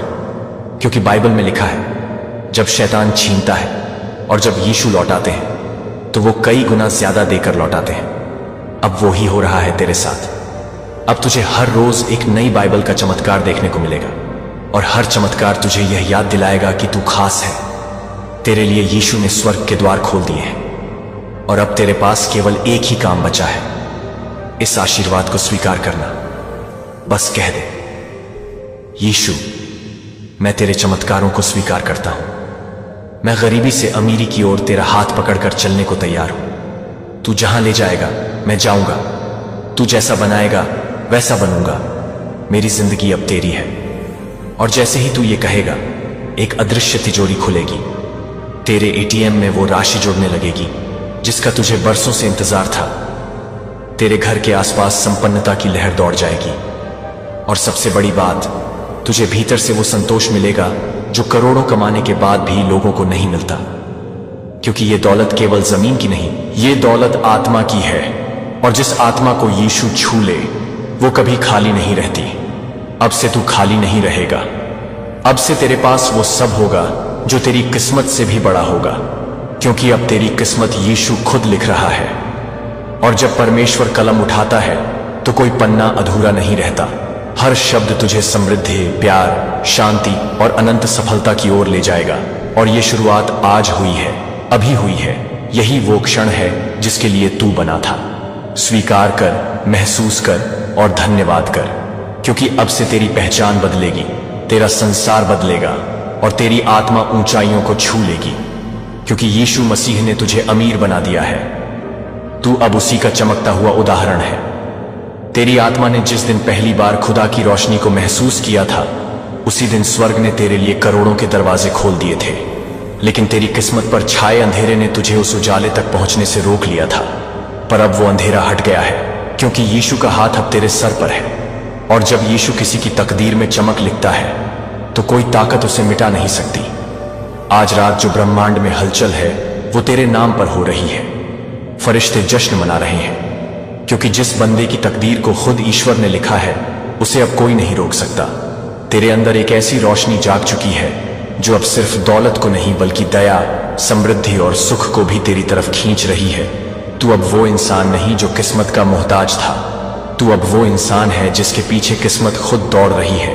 क्योंकि बाइबल में लिखा है जब शैतान छीनता है और जब यीशु लौटाते हैं तो वो कई गुना ज्यादा देकर लौटाते हैं। अब वो ही हो रहा है तेरे साथ। अब तुझे हर रोज एक नई बाइबल का चमत्कार देखने को मिलेगा, और हर चमत्कार तुझे यह याद दिलाएगा कि तू खास है। तेरे लिए यीशु ने स्वर्ग के द्वार खोल दिए हैं, और अब तेरे पास केवल एक ही काम बचा है, इस आशीर्वाद को स्वीकार करना। बस कह दे, यीशु, मैं तेरे चमत्कारों को स्वीकार करता हूं। मैं गरीबी से अमीरी की ओर तेरा हाथ पकड़कर चलने को तैयार हूं। तू जहां ले जाएगा मैं जाऊंगा, तू जैसा बनाएगा वैसा बनूंगा। मेरी जिंदगी अब तेरी है। और जैसे ही तू ये कहेगा, एक अदृश्य तिजोरी खुलेगी, तेरे एटीएम में वो राशि जुड़ने लगेगी जिसका तुझे बरसों से इंतजार था। तेरे घर के आसपास संपन्नता की लहर दौड़ जाएगी, और सबसे बड़ी बात, तुझे भीतर से वो संतोष मिलेगा जो करोड़ों कमाने के बाद भी लोगों को नहीं मिलता, क्योंकि ये दौलत केवल जमीन की नहीं, ये दौलत आत्मा की है। और जिस आत्मा को यीशु छू ले वो कभी खाली नहीं रहती। अब से तू खाली नहीं रहेगा। अब से तेरे पास वो सब होगा जो तेरी किस्मत से भी बड़ा होगा, क्योंकि अब तेरी किस्मत यीशु खुद लिख रहा है। और जब परमेश्वर कलम उठाता है तो कोई पन्ना अधूरा नहीं रहता। हर शब्द तुझे समृद्धि, प्यार, शांति और अनंत सफलता की ओर ले जाएगा। और ये शुरुआत आज हुई है, अभी हुई है। यही वो क्षण है जिसके लिए तू बना था। स्वीकार कर, महसूस कर और धन्यवाद कर, क्योंकि अब से तेरी पहचान बदलेगी, तेरा संसार बदलेगा और तेरी आत्मा ऊंचाइयों को छू लेगी, क्योंकि यीशु मसीह ने तुझे अमीर बना दिया है। तू अब उसी का चमकता हुआ उदाहरण है। तेरी आत्मा ने जिस दिन पहली बार खुदा की रोशनी को महसूस किया था, उसी दिन स्वर्ग ने तेरे लिए करोड़ों के दरवाजे खोल दिए थे। लेकिन तेरी किस्मत पर छाए अंधेरे ने तुझे उस उजाले तक पहुंचने से रोक लिया था। पर अब वो अंधेरा हट गया है, क्योंकि यीशु का हाथ अब तेरे सर पर है। और जब यीशु किसी की तकदीर में चमक लिखता है तो कोई ताकत उसे मिटा नहीं सकती। आज रात जो ब्रह्मांड में हलचल है वो तेरे नाम पर हो रही है। फरिश्ते जश्न मना रहे हैं, क्योंकि जिस बंदे की तकदीर को खुद ईश्वर ने लिखा है उसे अब कोई नहीं रोक सकता। तेरे अंदर एक ऐसी रोशनी जाग चुकी है जो अब सिर्फ दौलत को नहीं बल्कि दया, समृद्धि और सुख को भी तेरी तरफ खींच रही है। तू अब वो इंसान नहीं जो किस्मत का मोहताज था। तू अब वो इंसान है जिसके पीछे किस्मत खुद दौड़ रही है।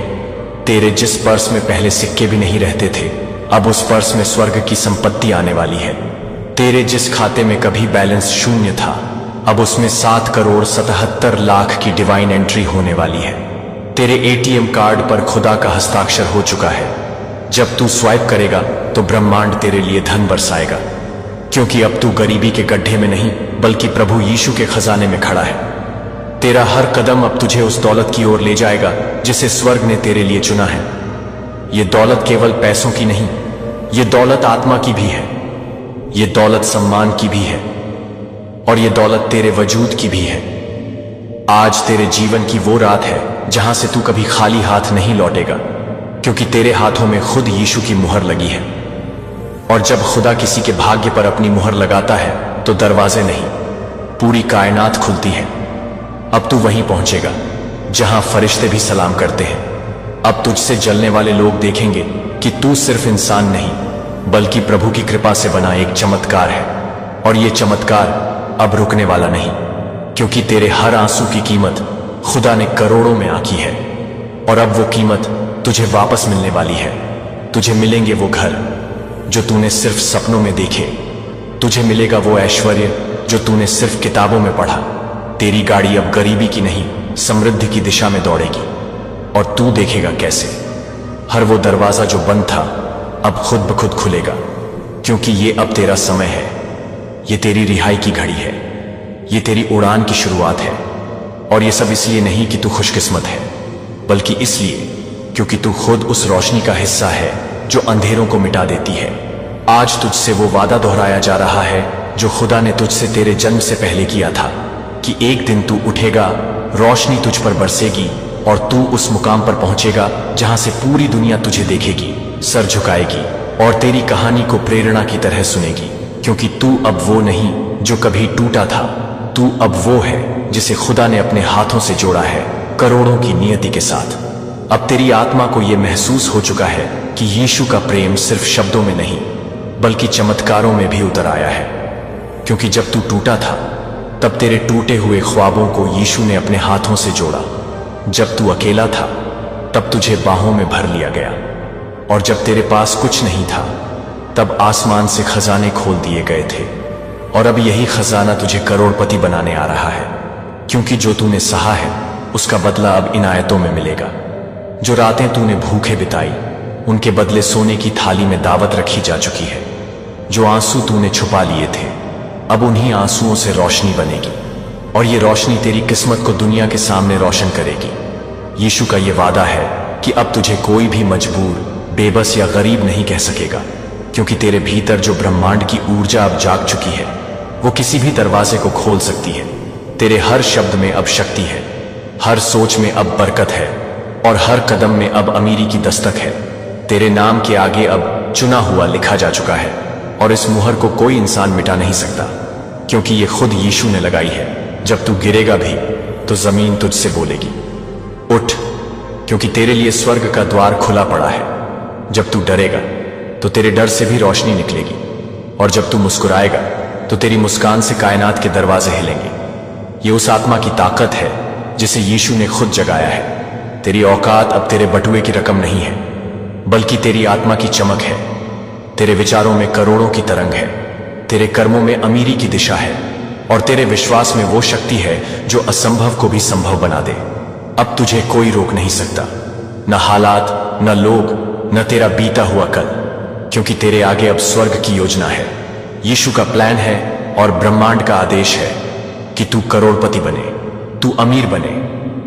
तेरे जिस पर्स में पहले सिक्के भी नहीं रहते थे, अब उस पर्स में स्वर्ग की संपत्ति आने वाली है। तेरे जिस खाते में कभी बैलेंस शून्य था, अब उसमें 7,77,00,000 की डिवाइन एंट्री होने वाली है। तेरे एटीएम कार्ड पर खुदा का हस्ताक्षर हो चुका है। जब तू स्वाइप करेगा तो ब्रह्मांड तेरे लिए धन बरसाएगा, क्योंकि अब तू गरीबी के गड्ढे में नहीं बल्कि प्रभु यीशु के खजाने में खड़ा है। तेरा हर कदम अब तुझे उस दौलत की ओर ले जाएगा जिसे स्वर्ग ने तेरे लिए चुना है। ये दौलत केवल पैसों की नहीं, ये दौलत आत्मा की भी है। ये दौलत सम्मान की भी है और ये दौलत तेरे वजूद की भी है। आज तेरे जीवन की वो रात है जहां से तू कभी खाली हाथ नहीं लौटेगा, क्योंकि तेरे हाथों में खुद यीशु की मुहर लगी है। और जब खुदा किसी के भाग्य पर अपनी मुहर लगाता है तो दरवाजे नहीं, पूरी कायनात खुलती है। अब तू वहीं पहुंचेगा जहां फरिश्ते भी सलाम करते हैं। अब तुझसे जलने वाले लोग देखेंगे कि तू सिर्फ इंसान नहीं बल्कि प्रभु की कृपा से बना एक चमत्कार है। और ये चमत्कार अब रुकने वाला नहीं, क्योंकि तेरे हर आंसू की कीमत खुदा ने करोड़ों में आंकी है। और अब वो कीमत तुझे वापस मिलने वाली है। तुझे मिलेंगे वो घर जो तूने सिर्फ सपनों में देखे। तुझे मिलेगा वो ऐश्वर्य जो तूने सिर्फ किताबों में पढ़ा। तेरी गाड़ी अब गरीबी की नहीं, समृद्धि की दिशा में दौड़ेगी। और तू देखेगा कैसे हर वो दरवाजा जो बंद था अब खुद ब खुद खुलेगा, क्योंकि ये अब तेरा समय है। ये तेरी रिहाई की घड़ी है। ये तेरी उड़ान की शुरुआत है। और ये सब इसलिए नहीं कि तू खुशकिस्मत है, बल्कि इसलिए क्योंकि तू खुद उस रोशनी का हिस्सा है जो अंधेरों को मिटा देती है। आज तुझसे वो वादा दोहराया जा रहा है जो खुदा ने तुझसे तेरे जन्म से पहले किया था, कि एक दिन तू उठेगा, रोशनी तुझ पर बरसेगी और तू उस मुकाम पर पहुंचेगा जहां से पूरी दुनिया तुझे देखेगी, सर झुकाएगी और तेरी कहानी को प्रेरणा की तरह सुनेगी। क्योंकि तू अब वो नहीं जो कभी टूटा था, तू अब वो है जिसे खुदा ने अपने हाथों से जोड़ा है, करोड़ों की नियति के साथ। अब तेरी आत्मा को यह महसूस हो चुका है कि यीशु का प्रेम सिर्फ शब्दों में नहीं बल्कि चमत्कारों में भी उतर आया है। क्योंकि जब तू टूटा था तब तेरे टूटे हुए ख्वाबों को यीशु ने अपने हाथों से जोड़ा। जब तू अकेला था तब तुझे बाहों में भर लिया गया। और जब तेरे पास कुछ नहीं था तब आसमान से खजाने खोल दिए गए थे। और अब यही खजाना तुझे करोड़पति बनाने आ रहा है, क्योंकि जो तूने सहा है उसका बदला अब इनायतों में मिलेगा। जो रातें तूने भूखे बिताई उनके बदले सोने की थाली में दावत रखी जा चुकी है। जो आंसू तूने छुपा लिए थे अब उन्हीं आंसुओं से रोशनी बनेगी, और ये रोशनी तेरी किस्मत को दुनिया के सामने रोशन करेगी। यीशु का ये वादा है कि अब तुझे कोई भी मजबूर, बेबस या गरीब नहीं कह सकेगा, क्योंकि तेरे भीतर जो ब्रह्मांड की ऊर्जा अब जाग चुकी है वो किसी भी दरवाजे को खोल सकती है। तेरे हर शब्द में अब शक्ति है, हर सोच में अब बरकत है और हर कदम में अब अमीरी की दस्तक है। तेरे नाम के आगे अब चुना हुआ लिखा जा चुका है और इस मुहर को कोई इंसान मिटा नहीं सकता, क्योंकि ये खुद यीशु ने लगाई है। जब तू गिरेगा भी तो तो जमीन तुझसे बोलेगी, उठ, क्योंकि तेरे लिए स्वर्ग का द्वार खुला पड़ा है। जब तू डरेगा तो तेरे डर से भी रोशनी निकलेगी, और जब तू मुस्कुराएगा तो तेरी मुस्कान से कायनात के दरवाजे हिलेंगे। ये उस आत्मा की ताकत है जिसे यीशु ने खुद जगाया है। तेरी औकात अब तेरे बटुए की रकम नहीं है, बल्कि तेरी आत्मा की चमक है। तेरे विचारों में करोड़ों की तरंग है, तेरे कर्मों में अमीरी की दिशा है, और तेरे विश्वास में वो शक्ति है जो असंभव को भी संभव बना दे। अब तुझे कोई रोक नहीं सकता, न हालात, न लोग, न तेरा बीता हुआ कल, क्योंकि तेरे आगे अब स्वर्ग की योजना है। यीशु का प्लान है और ब्रह्मांड का आदेश है कि तू करोड़पति बने, तू अमीर बने,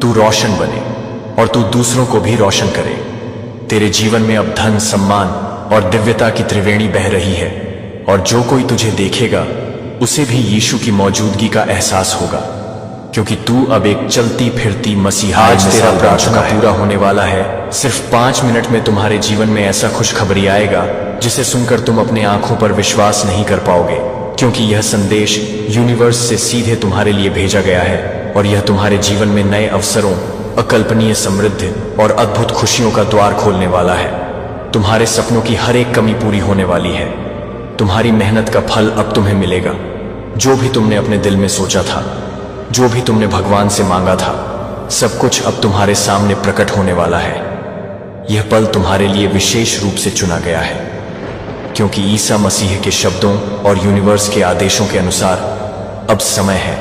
तू रोशन बने, और तू दूसरों को भी रोशन करे। तेरे जीवन में अब धन, सम्मान और दिव्यता की त्रिवेणी बह रही है, और जो कोई तुझे देखेगा उसे भी यीशु की मौजूदगी का एहसास होगा, क्योंकि तू अब एक चलती फिरती मसीहा। आज तेरा प्रार्थना पूरा होने वाला है। सिर्फ 5 मिनट में तुम्हारे जीवन में ऐसा खुशखबरी आएगा जिसे सुनकर तुम अपने आंखों पर विश्वास नहीं कर पाओगे, क्योंकि यह संदेश यूनिवर्स से सीधे तुम्हारे लिए भेजा गया है, और यह तुम्हारे जीवन में नए अवसरों, अकल्पनीय समृद्धि और अद्भुत खुशियों का द्वार खोलने वाला है। तुम्हारे सपनों की हर एक कमी पूरी होने वाली है। तुम्हारी मेहनत का फल अब तुम्हें मिलेगा। जो भी तुमने अपने दिल में सोचा था, जो भी तुमने भगवान से मांगा था, सब कुछ अब तुम्हारे सामने प्रकट होने वाला है। यह पल तुम्हारे लिए विशेष रूप से चुना गया है, क्योंकि ईसा मसीह के शब्दों और यूनिवर्स के आदेशों के अनुसार अब समय है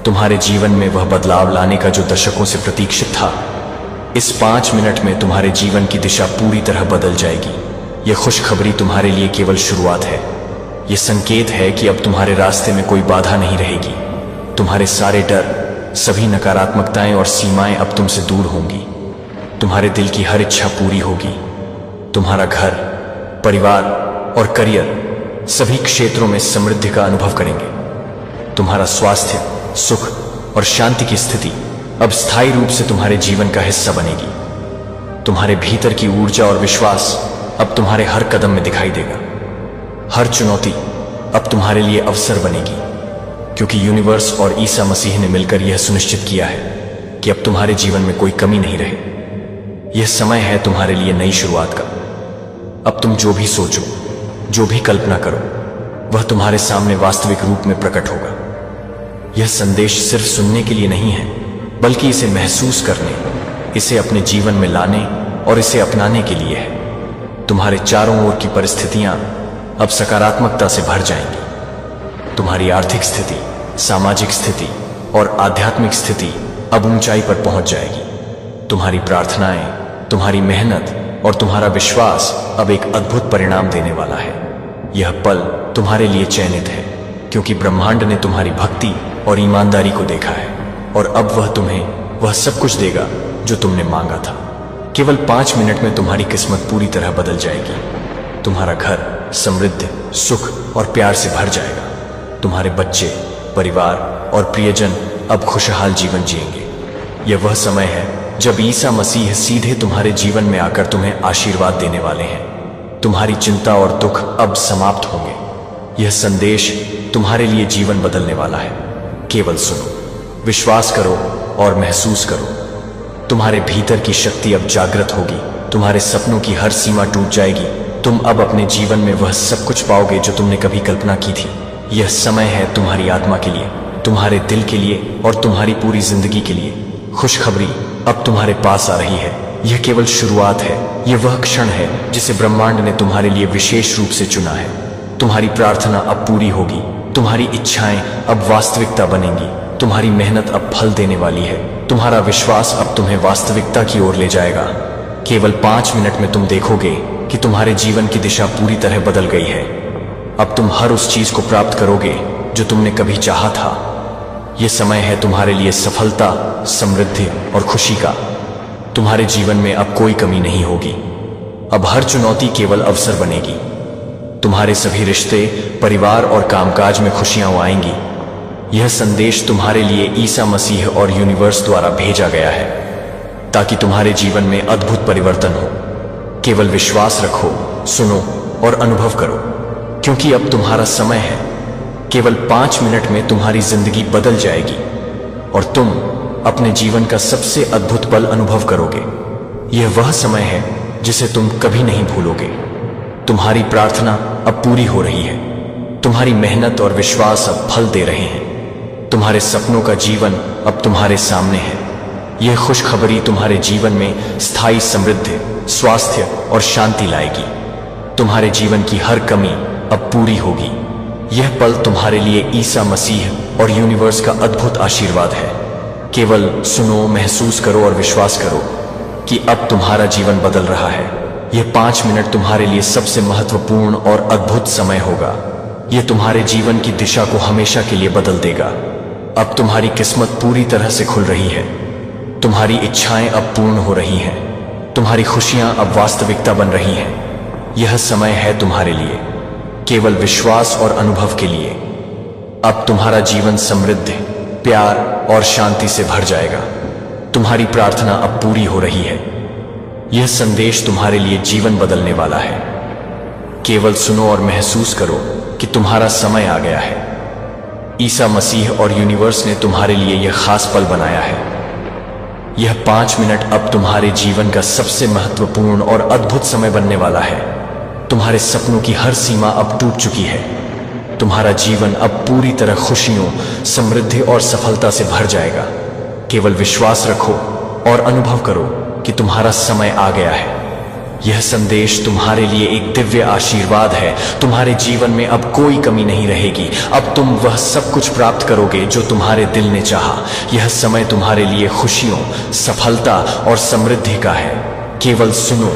तुम्हारे जीवन में वह बदलाव लाने का जो दशकों से प्रतीक्षित था। इस 5 मिनट में तुम्हारे जीवन की दिशा पूरी तरह बदल जाएगी। यह खुशखबरी तुम्हारे लिए केवल शुरुआत है। यह संकेत है कि अब तुम्हारे रास्ते में कोई बाधा नहीं रहेगी। तुम्हारे सारे डर, सभी नकारात्मकताएं और सीमाएं अब तुमसे दूर होंगी। तुम्हारे दिल की हर इच्छा पूरी होगी। तुम्हारा घर, परिवार और करियर सभी क्षेत्रों में समृद्धि का अनुभव करेंगे। तुम्हारा स्वास्थ्य, सुख और शांति की स्थिति अब स्थायी रूप से तुम्हारे जीवन का हिस्सा बनेगी। तुम्हारे भीतर की ऊर्जा और विश्वास अब तुम्हारे हर कदम में दिखाई देगा। हर चुनौती अब तुम्हारे लिए अवसर बनेगी, क्योंकि यूनिवर्स और ईसा मसीह ने मिलकर यह सुनिश्चित किया है कि अब तुम्हारे जीवन में कोई कमी नहीं रहे। यह समय है तुम्हारे लिए नई शुरुआत का। अब तुम जो भी सोचो, जो भी कल्पना करो, वह तुम्हारे सामने वास्तविक रूप में प्रकट होगा। यह संदेश सिर्फ सुनने के लिए नहीं है, बल्कि इसे महसूस करने, इसे अपने जीवन में लाने और इसे अपनाने के लिए है। तुम्हारे चारों ओर की परिस्थितियां अब सकारात्मकता से भर जाएंगी। तुम्हारी आर्थिक स्थिति, सामाजिक स्थिति और आध्यात्मिक स्थिति अब ऊंचाई पर पहुंच जाएगी। तुम्हारी प्रार्थनाएं, तुम्हारी मेहनत और तुम्हारा विश्वास अब एक अद्भुत परिणाम देने वाला है। यह पल तुम्हारे लिए चयनित है, क्योंकि ब्रह्मांड ने तुम्हारी भक्ति और ईमानदारी को देखा है, और अब वह तुम्हें वह सब कुछ देगा जो तुमने मांगा था। केवल 5 मिनट में तुम्हारी किस्मत पूरी तरह बदल जाएगी। तुम्हारा घर समृद्ध, सुख और प्यार से भर जाएगा। तुम्हारे बच्चे, परिवार और प्रियजन अब खुशहाल जीवन जिएंगे। यह वह समय है जब ईसा मसीह सीधे तुम्हारे जीवन में आकर तुम्हें आशीर्वाद देने वाले हैं। तुम्हारी चिंता और दुख अब समाप्त होंगे। यह संदेश तुम्हारे लिए जीवन बदलने वाला है। केवल सुनो, विश्वास करो और महसूस करो। तुम्हारे भीतर की शक्ति अब जागृत होगी। तुम्हारे सपनों की हर सीमा टूट जाएगी। तुम अब अपने जीवन में वह सब कुछ पाओगे जो तुमने कभी कल्पना की थी। यह समय है तुम्हारी आत्मा के लिए, तुम्हारे दिल के लिए और तुम्हारी पूरी जिंदगी के लिए। खुशखबरी अब तुम्हारे पास आ रही है। यह केवल शुरुआत है। यह वह क्षण है जिसे ब्रह्मांड ने तुम्हारे लिए विशेष रूप से चुना है। तुम्हारी प्रार्थना अब पूरी होगी। तुम्हारी इच्छाएं अब वास्तविकता बनेंगी। तुम्हारी मेहनत अब फल देने वाली है। तुम्हारा विश्वास अब तुम्हें वास्तविकता की ओर ले जाएगा। केवल 5 मिनट में तुम देखोगे कि तुम्हारे जीवन की दिशा पूरी तरह बदल गई है। अब तुम हर उस चीज को प्राप्त करोगे जो तुमने कभी चाहा था। यह समय है तुम्हारे लिए सफलता, समृद्धि और खुशी का। तुम्हारे जीवन में अब कोई कमी नहीं होगी। अब हर चुनौती केवल अवसर बनेगी। तुम्हारे सभी रिश्ते, परिवार और कामकाज में खुशियां आएंगी। यह संदेश तुम्हारे लिए ईसा मसीह और यूनिवर्स द्वारा भेजा गया है, ताकि तुम्हारे जीवन में अद्भुत परिवर्तन हो। केवल विश्वास रखो, सुनो और अनुभव करो, क्योंकि अब तुम्हारा समय है। केवल 5 मिनट में तुम्हारी जिंदगी बदल जाएगी और तुम अपने जीवन का सबसे अद्भुत पल अनुभव करोगे। यह वह समय है जिसे तुम कभी नहीं भूलोगे। तुम्हारी प्रार्थना अब पूरी हो रही है। तुम्हारी मेहनत और विश्वास अब फल दे रहे हैं। तुम्हारे सपनों का जीवन अब तुम्हारे सामने है। यह खुशखबरी तुम्हारे जीवन में स्थायी समृद्धि, स्वास्थ्य और शांति लाएगी। तुम्हारे जीवन की हर कमी अब पूरी होगी। यह पल तुम्हारे लिए ईसा मसीह और यूनिवर्स का अद्भुत आशीर्वाद है। केवल सुनो, महसूस करो और विश्वास करो कि अब तुम्हारा जीवन बदल रहा है। यह 5 मिनट तुम्हारे लिए सबसे महत्वपूर्ण और अद्भुत समय होगा। यह तुम्हारे जीवन की दिशा को हमेशा के लिए बदल देगा। अब तुम्हारी किस्मत पूरी तरह से खुल रही है। तुम्हारी इच्छाएं अब पूर्ण हो रही हैं। तुम्हारी खुशियां अब वास्तविकता बन रही हैं। यह समय है तुम्हारे लिए, केवल विश्वास और अनुभव के लिए। अब तुम्हारा जीवन समृद्धि, प्यार और शांति से भर जाएगा। तुम्हारी प्रार्थना अब पूरी हो रही है। यह संदेश तुम्हारे लिए जीवन बदलने वाला है। केवल सुनो और महसूस करो कि तुम्हारा समय आ गया है। ईसा मसीह और यूनिवर्स ने तुम्हारे लिए यह खास पल बनाया है। यह 5 मिनट अब तुम्हारे जीवन का सबसे महत्वपूर्ण और अद्भुत समय बनने वाला है। तुम्हारे सपनों की हर सीमा अब टूट चुकी है। तुम्हारा जीवन अब पूरी तरह खुशियों, समृद्धि और सफलता से भर जाएगा। केवल विश्वास रखो और अनुभव करो कि तुम्हारा समय आ गया है। यह संदेश तुम्हारे लिए एक दिव्य आशीर्वाद है। तुम्हारे जीवन में अब कोई कमी नहीं रहेगी। अब तुम वह सब कुछ प्राप्त करोगे जो तुम्हारे दिल ने चाहा। यह समय तुम्हारे लिए खुशियों, सफलता और समृद्धि का है। केवल सुनो,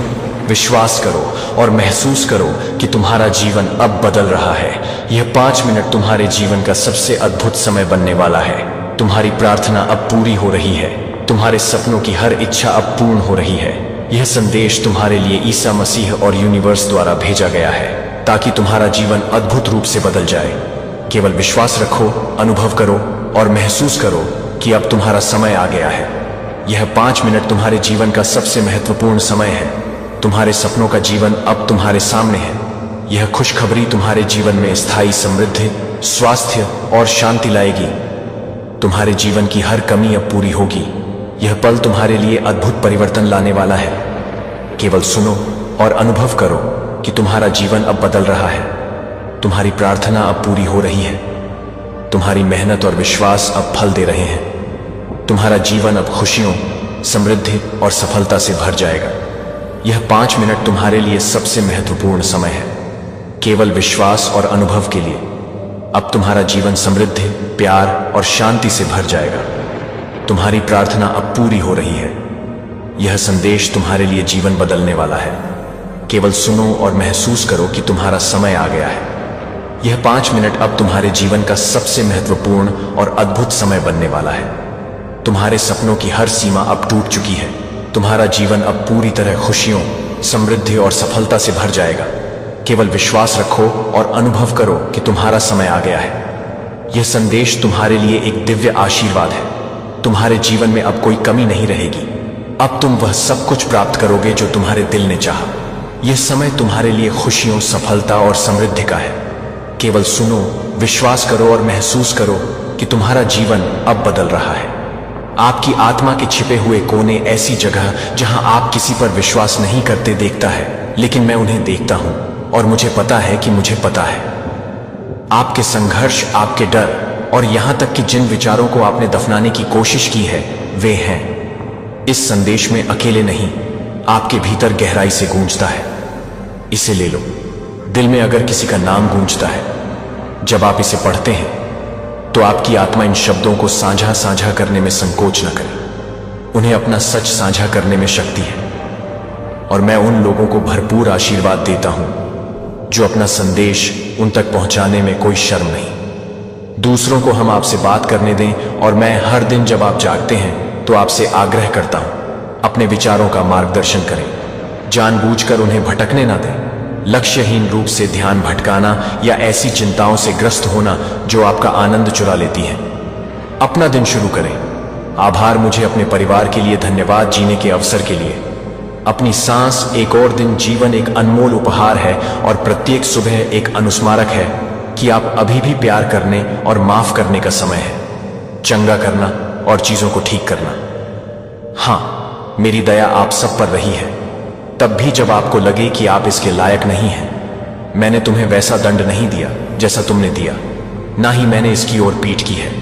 विश्वास करो और महसूस करो कि तुम्हारा जीवन अब बदल रहा है। यह 5 मिनट तुम्हारे जीवन का सबसे अद्भुत समय बनने वाला है। तुम्हारी प्रार्थना अब पूरी हो रही है। तुम्हारे सपनों की हर इच्छा अब पूर्ण हो रही है। यह संदेश तुम्हारे लिए ईसा मसीह और यूनिवर्स द्वारा भेजा गया है ताकि तुम्हारा जीवन अद्भुत रूप से बदल जाए। केवल विश्वास रखो, अनुभव करो और महसूस करो कि अब तुम्हारा समय आ गया है। यह 5 मिनट तुम्हारे जीवन का सबसे महत्वपूर्ण समय है। तुम्हारे सपनों का जीवन अब तुम्हारे सामने है। यह खुशखबरी तुम्हारे जीवन में स्थायी समृद्धि, स्वास्थ्य और शांति लाएगी। तुम्हारे जीवन की हर कमी अब पूरी होगी। यह पल तुम्हारे लिए अद्भुत परिवर्तन लाने वाला है। केवल सुनो और अनुभव करो कि तुम्हारा जीवन अब बदल रहा है। तुम्हारी प्रार्थना अब पूरी हो रही है। तुम्हारी मेहनत और विश्वास अब फल दे रहे हैं। तुम्हारा जीवन अब खुशियों, समृद्धि और सफलता से भर जाएगा। यह 5 मिनट तुम्हारे लिए सबसे महत्वपूर्ण समय है। केवल विश्वास और अनुभव के लिए। अब तुम्हारा जीवन समृद्धि, प्यार और शांति से भर जाएगा। तुम्हारी प्रार्थना अब पूरी हो रही है। यह संदेश तुम्हारे लिए जीवन बदलने वाला है। केवल सुनो और महसूस करो कि तुम्हारा समय आ गया है। यह 5 मिनट अब तुम्हारे जीवन का सबसे महत्वपूर्ण और अद्भुत समय बनने वाला है। तुम्हारे सपनों की हर सीमा अब टूट चुकी है। तुम्हारा जीवन अब पूरी तरह खुशियों, समृद्धि और सफलता से भर जाएगा। केवल विश्वास रखो और अनुभव करो कि तुम्हारा समय आ गया है। यह संदेश तुम्हारे लिए एक दिव्य आशीर्वाद है। तुम्हारे जीवन में अब कोई कमी नहीं रहेगी। अब तुम वह सब कुछ प्राप्त करोगे जो तुम्हारे दिल ने चाहा। यह समय तुम्हारे लिए खुशियों, सफलता और समृद्धि का है। केवल सुनो, विश्वास करो और महसूस करो कि तुम्हारा जीवन अब बदल रहा है। आपकी आत्मा के छिपे हुए कोने, ऐसी जगह जहां आप किसी पर विश्वास नहीं करते, देखता है, लेकिन मैं उन्हें देखता हूं और मुझे पता है कि मुझे पता है। आपके संघर्ष, आपके डर और यहां तक कि जिन विचारों को आपने दफनाने की कोशिश की है, वे हैं। इस संदेश में अकेले नहीं, आपके भीतर गहराई से गूंजता है। इसे ले लो। दिल में अगर किसी का नाम गूंजता है, जब आप इसे पढ़ते हैं तो आपकी आत्मा इन शब्दों को साझा करने में संकोच न करे। उन्हें अपना सच साझा करने में शक्ति है। और मैं उन लोगों को भरपूर आशीर्वाद देता हूं जो अपना संदेश उन तक पहुंचाने में कोई शर्म नहीं। दूसरों को हम आपसे बात करने दें, और मैं हर दिन जब आप जागते हैं तो आपसे आग्रह करता हूं, अपने विचारों का मार्गदर्शन करें। जानबूझकर उन्हें भटकने ना दें। लक्ष्यहीन रूप से ध्यान भटकाना या ऐसी चिंताओं से ग्रस्त होना जो आपका आनंद चुरा लेती हैं। अपना दिन शुरू करें। आभार, मुझे अपने परिवार के लिए धन्यवाद, जीने के अवसर के लिए। अपनी सांस, एक और दिन, जीवन एक अनमोल उपहार है और प्रत्येक सुबह एक अनुस्मारक है कि आप अभी भी प्यार करने और माफ करने का समय है। चंगा करना, और चीजों को ठीक करना। हाँ, मेरी दया आप सब पर रही है, तब भी जब आपको लगे कि आप इसके लायक नहीं हैं। मैंने तुम्हें वैसा दंड नहीं दिया जैसा तुमने दिया, ना ही मैंने इसकी ओर पीठ की है।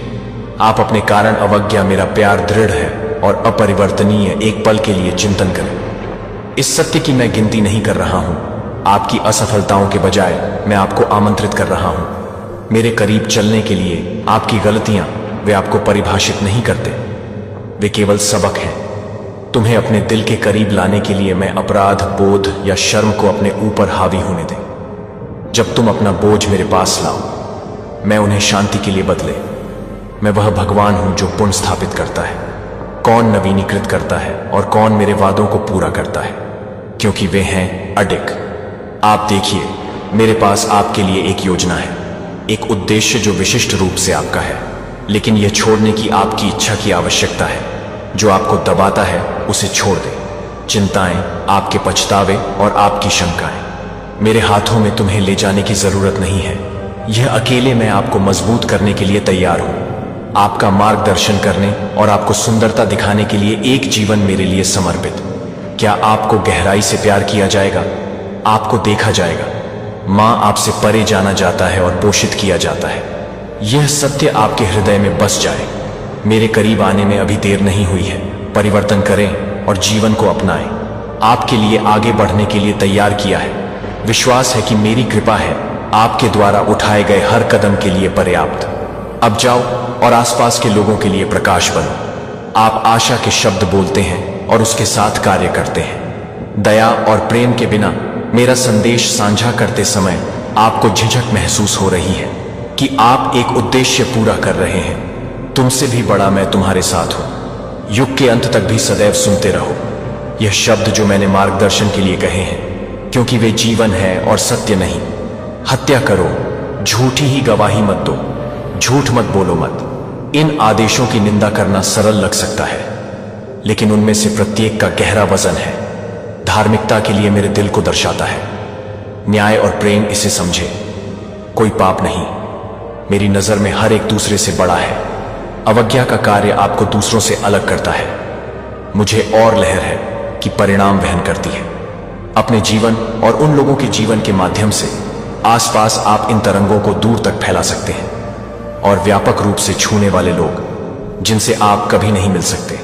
आप अपने कारण अवज्ञा, मेरा प्यार दृढ़ है और अपरिवर्तनीय, एक पल के लिए चिंतन करें। इस सत्य की मैं गिनती नहीं कर रहा हूं। आपकी असफलताओं के बजाय मैं आपको आमंत्रित कर रहा हूं मेरे करीब चलने के लिए। आपकी गलतियां, वे आपको परिभाषित नहीं करते, वे केवल सबक हैं। तुम्हें अपने दिल के करीब लाने के लिए मैं अपराध बोध या शर्म को अपने ऊपर हावी होने दें। जब तुम अपना बोझ मेरे पास लाओ, मैं उन्हें शांति के लिए बदले। मैं वह भगवान हूं जो पुण्य स्थापित करता है। कौन नवीनीकृत करता है और कौन मेरे वादों को पूरा करता है, क्योंकि वे हैं अडिग। आप देखिए, मेरे पास आपके लिए एक योजना है, एक उद्देश्य जो विशिष्ट रूप से आपका है, लेकिन यह छोड़ने की आपकी इच्छा की आवश्यकता है। जो आपको दबाता है उसे छोड़ दे। चिंताएं, आपके पछतावे और आपकी शंकाएं, मेरे हाथों में तुम्हें ले जाने की जरूरत नहीं है। यह अकेले मैं आपको मजबूत करने के लिए तैयार हूं, आपका मार्गदर्शन करने और आपको सुंदरता दिखाने के लिए एक जीवन मेरे लिए समर्पित। क्या आपको गहराई से प्यार किया जाएगा? आपको देखा जाएगा। मां आपसे परे जाना जाता है और पोषित किया जाता है। यह सत्य आपके हृदय में बस जाए। मेरे करीब आने में अभी देर नहीं हुई है। परिवर्तन करें और जीवन को अपनाएं। आपके लिए आगे बढ़ने के लिए तैयार किया है। विश्वास है कि मेरी कृपा है आपके द्वारा उठाए गए हर कदम के लिए पर्याप्त। अब जाओ और आसपास के लोगों के लिए प्रकाश बनो। आप आशा के शब्द बोलते हैं और उसके साथ कार्य करते हैं। दया और प्रेम के बिना मेरा संदेश साझा करते समय आपको झिझक महसूस हो रही है कि आप एक उद्देश्य पूरा कर रहे हैं। तुमसे भी बड़ा मैं तुम्हारे साथ हूं। युग के अंत तक भी सदैव सुनते रहो यह शब्द जो मैंने मार्गदर्शन के लिए कहे हैं, क्योंकि वे जीवन है और सत्य नहीं। हत्या करो, झूठी ही गवाही मत दो, झूठ मत बोलो मत। इन आदेशों की निंदा करना सरल लग सकता है, लेकिन उनमें से प्रत्येक का गहरा वजन है। धार्मिकता के लिए मेरे दिल को दर्शाता है। न्याय और प्रेम इसे समझे। कोई पाप नहीं। मेरी नजर में हर एक दूसरे से बड़ा है। अवज्ञा का कार्य आपको दूसरों से अलग करता है। मुझे और लहर है कि परिणाम वहन करती है। अपने जीवन और उन लोगों के जीवन के माध्यम से आसपास आप इन तरंगों को दूर तक फैला सकते हैं, और व्यापक रूप से छूने वाले लोग जिनसे आप कभी नहीं मिल सकते।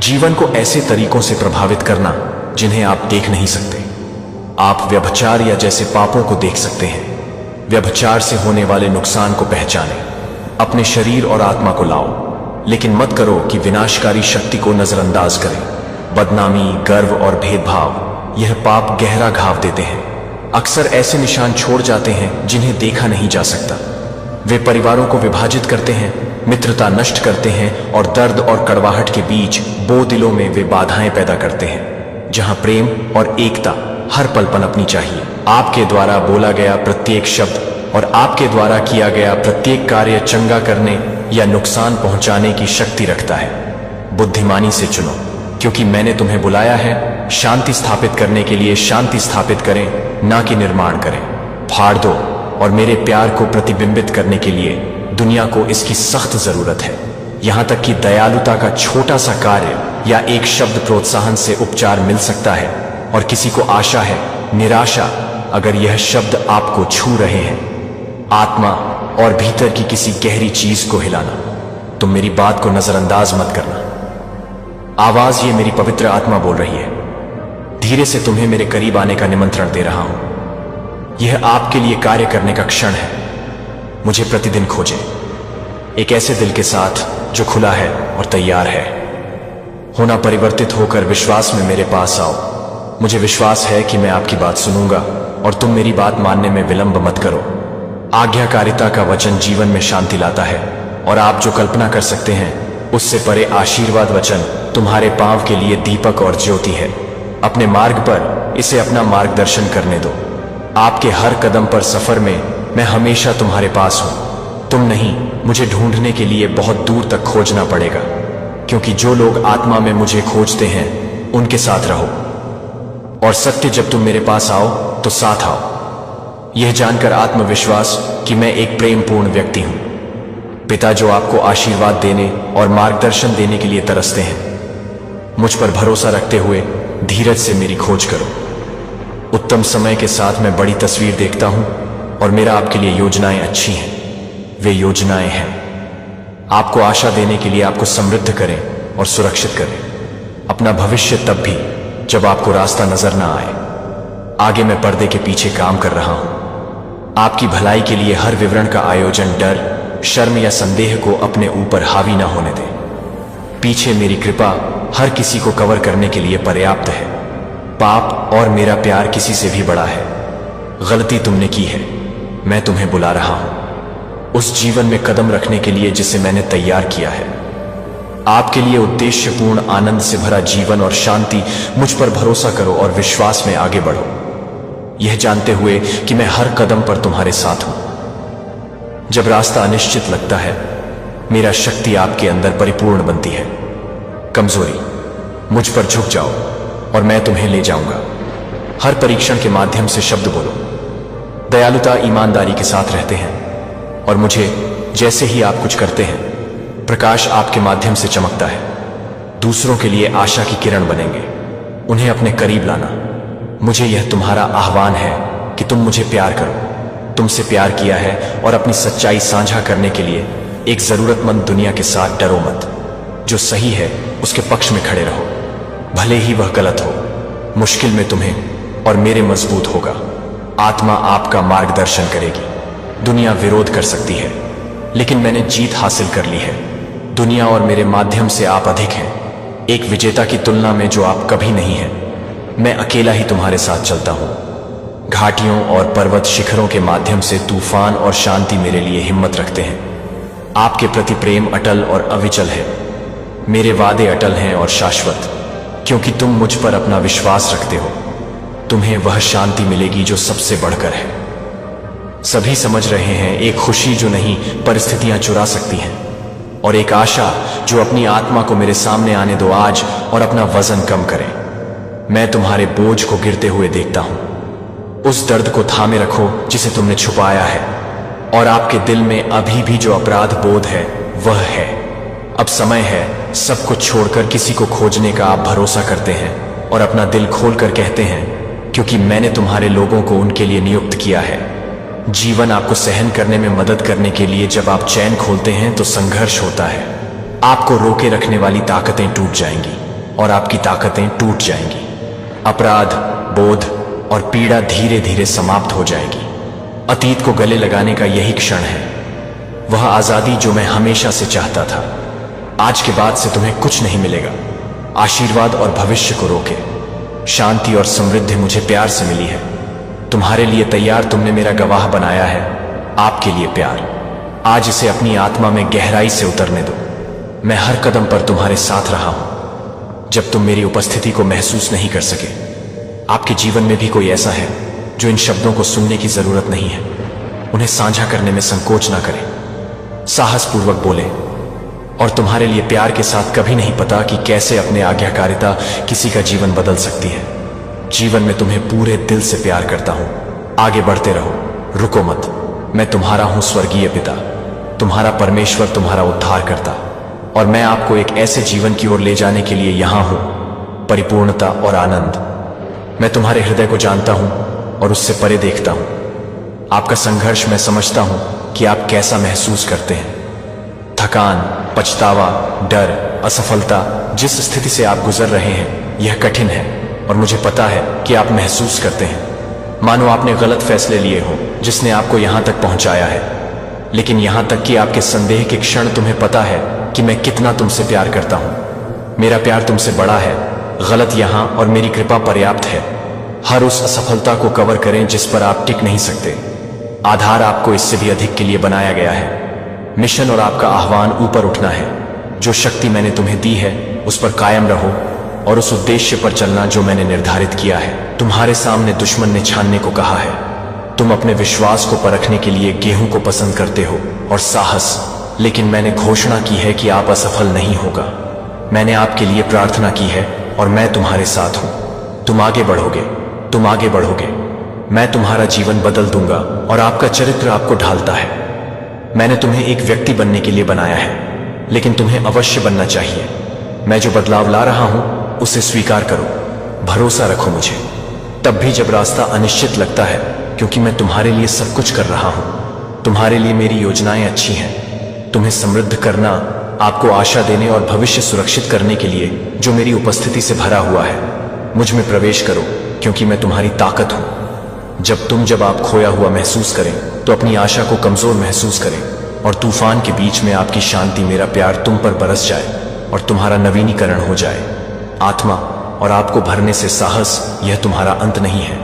जीवन को ऐसे तरीकों से प्रभावित करना जिन्हें आप देख नहीं सकते। आप व्यभिचार या जैसे पापों को देख सकते हैं। व्यभिचार से होने वाले नुकसान को पहचानें। अपने शरीर और आत्मा को लाओ, लेकिन मत करो कि विनाशकारी शक्ति को नजरअंदाज करें। बदनामी, गर्व और भेदभाव, यह पाप गहरा घाव देते हैं। अक्सर ऐसे निशान छोड़ जाते हैं जिन्हें देखा नहीं जा सकता। वे परिवारों को विभाजित करते हैं, मित्रता नष्ट करते हैं और दर्द और कड़वाहट के बीच बो दिलों में वे बाधाएं पैदा करते हैं जहां प्रेम और एकता हर पल पनपनी चाहिए। आपके द्वारा बोला गया प्रत्येक शब्द और आपके द्वारा किया गया प्रत्येक कार्य चंगा करने या नुकसान पहुंचाने की शक्ति रखता है। बुद्धिमानी से चुनो, क्योंकि मैंने तुम्हें बुलाया है शांति स्थापित करने के लिए। शांति स्थापित करें, ना कि निर्माण करें। फाड़ दो, और मेरे प्यार को प्रतिबिंबित करने के लिए दुनिया को इसकी सख्त जरूरत है। यहां तक कि दयालुता का छोटा सा कार्य या एक शब्द प्रोत्साहन से उपचार मिल सकता है, और किसी को आशा है, निराशा, अगर यह शब्द आपको छू रहे हैं। आत्मा और भीतर की किसी गहरी चीज को हिलाना। तुम मेरी बात को नजरअंदाज मत करना। आवाज ये मेरी पवित्र आत्मा बोल रही है। धीरे से तुम्हें मेरे करीब आने का निमंत्रण दे रहा हूं। यह आपके लिए कार्य करने का क्षण है। मुझे प्रतिदिन खोजें, एक ऐसे दिल के साथ जो खुला है और तैयार है होना। परिवर्तित होकर विश्वास में मेरे पास आओ। मुझे विश्वास है कि मैं आपकी बात सुनूंगा और तुम मेरी बात मानने में विलंब मत करो। आज्ञाकारिता का वचन जीवन में शांति लाता है, और आप जो कल्पना कर सकते हैं उससे परे आशीर्वाद वचन तुम्हारे पांव के लिए दीपक और ज्योति है। अपने मार्ग पर इसे अपना मार्गदर्शन करने दो। आपके हर कदम पर सफर में मैं हमेशा तुम्हारे पास हूं। तुम नहीं, मुझे ढूंढने के लिए बहुत दूर तक खोजना पड़ेगा, क्योंकि जो लोग आत्मा में मुझे खोजते हैं उनके साथ रहो। और सत्य, जब तुम मेरे पास आओ तो साथ आओ, यह जानकर आत्मविश्वास कि मैं एक प्रेमपूर्ण व्यक्ति हूं। पिता जो आपको आशीर्वाद देने और मार्गदर्शन देने के लिए तरसते हैं। मुझ पर भरोसा रखते हुए धीरज से मेरी खोज करो। उत्तम समय के साथ मैं बड़ी तस्वीर देखता हूं और मेरा आपके लिए योजनाएं अच्छी हैं। वे योजनाएं हैं आपको आशा देने के लिए, आपको समृद्ध करें और सुरक्षित करें। अपना भविष्य तब भी जब आपको रास्ता नजर ना आए। आगे मैं पर्दे के पीछे काम कर रहा हूं, आपकी भलाई के लिए। हर विवरण का आयोजन डर, शर्म या संदेह को अपने ऊपर हावी ना होने दे। पीछे मेरी कृपा हर किसी को कवर करने के लिए पर्याप्त है। पाप और मेरा प्यार किसी से भी बड़ा है। गलती तुमने की है, मैं तुम्हें बुला रहा हूं उस जीवन में कदम रखने के लिए जिसे मैंने तैयार किया है। आपके लिए उद्देश्यपूर्ण, आनंद से भरा जीवन और शांति। मुझ पर भरोसा करो और विश्वास में आगे बढ़ो, यह जानते हुए कि मैं हर कदम पर तुम्हारे साथ हूं। जब रास्ता अनिश्चित लगता है, मेरा शक्ति आपके अंदर परिपूर्ण बनती है। कमजोरी, मुझ पर झुक जाओ और मैं तुम्हें ले जाऊंगा। हर परीक्षण के माध्यम से शब्द बोलो। दयालुता, ईमानदारी के साथ रहते हैं और मुझे जैसे ही आप कुछ करते हैं, प्रकाश आपके माध्यम से चमकता है। दूसरों के लिए आशा की किरण बनेंगे, उन्हें अपने करीब लाना। मुझे यह तुम्हारा आह्वान है कि तुम मुझे प्यार करो। तुमसे प्यार किया है और अपनी सच्चाई साझा करने के लिए एक जरूरतमंद दुनिया के साथ डरो मत। जो सही है उसके पक्ष में खड़े रहो, भले ही वह गलत हो। मुश्किल में तुम्हें और मेरे मजबूत होगा। आत्मा आपका मार्गदर्शन करेगी। दुनिया विरोध कर सकती है, लेकिन मैंने जीत हासिल कर ली है। दुनिया और मेरे माध्यम से आप अधिक हैं, एक विजेता की तुलना में जो आप कभी नहीं हैं। मैं अकेला ही तुम्हारे साथ चलता हूं। घाटियों और पर्वत शिखरों के माध्यम से तूफान और शांति मेरे लिए हिम्मत रखते हैं। आपके प्रति प्रेम अटल और अविचल है। मेरे वादे अटल हैं और शाश्वत, क्योंकि तुम मुझ पर अपना विश्वास रखते हो। तुम्हें वह शांति मिलेगी जो सबसे बढ़कर है। सभी समझ रहे हैं, एक खुशी जो नहीं परिस्थितियां चुरा सकती हैं, और एक आशा जो अपनी आत्मा को मेरे सामने आने दो आज और अपना वजन कम करे। मैं तुम्हारे बोझ को गिरते हुए देखता हूं। उस दर्द को थामे रखो जिसे तुमने छुपाया है, और आपके दिल में अभी भी जो अपराध बोध है वह है। अब समय है सब कुछ छोड़कर किसी को खोजने का। आप भरोसा करते हैं और अपना दिल खोलकर कहते हैं, क्योंकि मैंने तुम्हारे लोगों को उनके लिए नियुक्त किया है। जीवन आपको सहन करने में मदद करने के लिए जब आप चैन खोलते हैं तो संघर्ष होता है। आपको रोके रखने वाली ताकतें टूट जाएंगी और आपकी ताकतें टूट जाएंगी। अपराध बोध और पीड़ा धीरे धीरे समाप्त हो जाएगी। अतीत को गले लगाने का यही क्षण है, वह आजादी जो मैं हमेशा से चाहता था। आज के बाद से तुम्हें कुछ नहीं मिलेगा आशीर्वाद और भविष्य को रोके। शांति और समृद्धि मुझे प्यार से मिली है। तुम्हारे लिए तैयार, तुमने मेरा गवाह बनाया है। आपके लिए प्यार, आज इसे अपनी आत्मा में गहराई से उतरने दो। मैं हर कदम पर तुम्हारे साथ रहा हूं जब तुम मेरी उपस्थिति को महसूस नहीं कर सके। आपके जीवन में भी कोई ऐसा है जो इन शब्दों को सुनने की जरूरत नहीं है। उन्हें साझा करने में संकोच ना करें, साहसपूर्वक बोले। और तुम्हारे लिए प्यार के साथ कभी नहीं पता कि कैसे अपने आज्ञाकारिता किसी का जीवन बदल सकती है। जीवन में तुम्हें पूरे दिल से प्यार करता हूं। आगे बढ़ते रहो, रुको मत। मैं तुम्हारा हूं स्वर्गीय पिता, तुम्हारा परमेश्वर, तुम्हारा उद्धार करता। और मैं आपको एक ऐसे जीवन की ओर ले जाने के लिए यहां हूं, परिपूर्णता और आनंद। मैं तुम्हारे हृदय को जानता हूं और उससे परे देखता हूं। आपका संघर्ष मैं समझता हूं कि आप कैसा महसूस करते हैं। थकान, पछतावा, डर, असफलता, जिस स्थिति से आप गुजर रहे हैं यह कठिन है, और मुझे पता है कि आप महसूस करते हैं मानो आपने गलत फैसले लिए हों जिसने आपको यहां तक पहुंचाया है। लेकिन यहां तक कि आपके संदेह के क्षण तुम्हें पता है कि मैं कितना तुमसे प्यार करता हूं। मेरा प्यार तुमसे बड़ा है। गलत यहां और मेरी कृपा पर्याप्त है। हर उस असफलता को कवर करें जिस पर आप टिक नहीं सकते। आधार आपको इससे भी अधिक के लिए बनाया गया है। मिशन और आपका आह्वान ऊपर उठना है। जो शक्ति मैंने तुम्हें दी है उस पर कायम रहो और उस उद्देश्य पर चलना जो मैंने निर्धारित किया है। तुम्हारे सामने दुश्मन ने छानने को कहा है। तुम अपने विश्वास को परखने के लिए गेहूं को पसंद करते हो और साहस, लेकिन मैंने घोषणा की है कि आप असफल नहीं होगा। मैंने आपके लिए प्रार्थना की है और मैं तुम्हारे साथ हूं। तुम आगे बढ़ोगे, तुम आगे बढ़ोगे। मैं तुम्हारा जीवन बदल दूंगा और आपका चरित्र आपको ढालता है। मैंने तुम्हें एक व्यक्ति बनने के लिए बनाया है, लेकिन तुम्हें अवश्य बनना चाहिए। मैं जो बदलाव ला रहा हूं उसे स्वीकार करो, भरोसा रखो मुझे। तब भी जब रास्ता अनिश्चित लगता है, क्योंकि मैं तुम्हारे लिए सब कुछ कर रहा हूं। तुम्हारे लिए मेरी योजनाएं अच्छी हैं, तुम्हें समृद्ध करना, आपको आशा देने और भविष्य सुरक्षित करने के लिए जो मेरी उपस्थिति से भरा हुआ है। मुझ में प्रवेश करो, क्योंकि मैं तुम्हारी ताकत हूं। जब आप खोया हुआ महसूस करें तो अपनी आशा को कमजोर महसूस करें, और तूफान के बीच में आपकी शांति, मेरा प्यार तुम पर बरस जाए और तुम्हारा नवीनीकरण हो जाए। आत्मा और आपको भरने से साहस, यह तुम्हारा अंत नहीं है।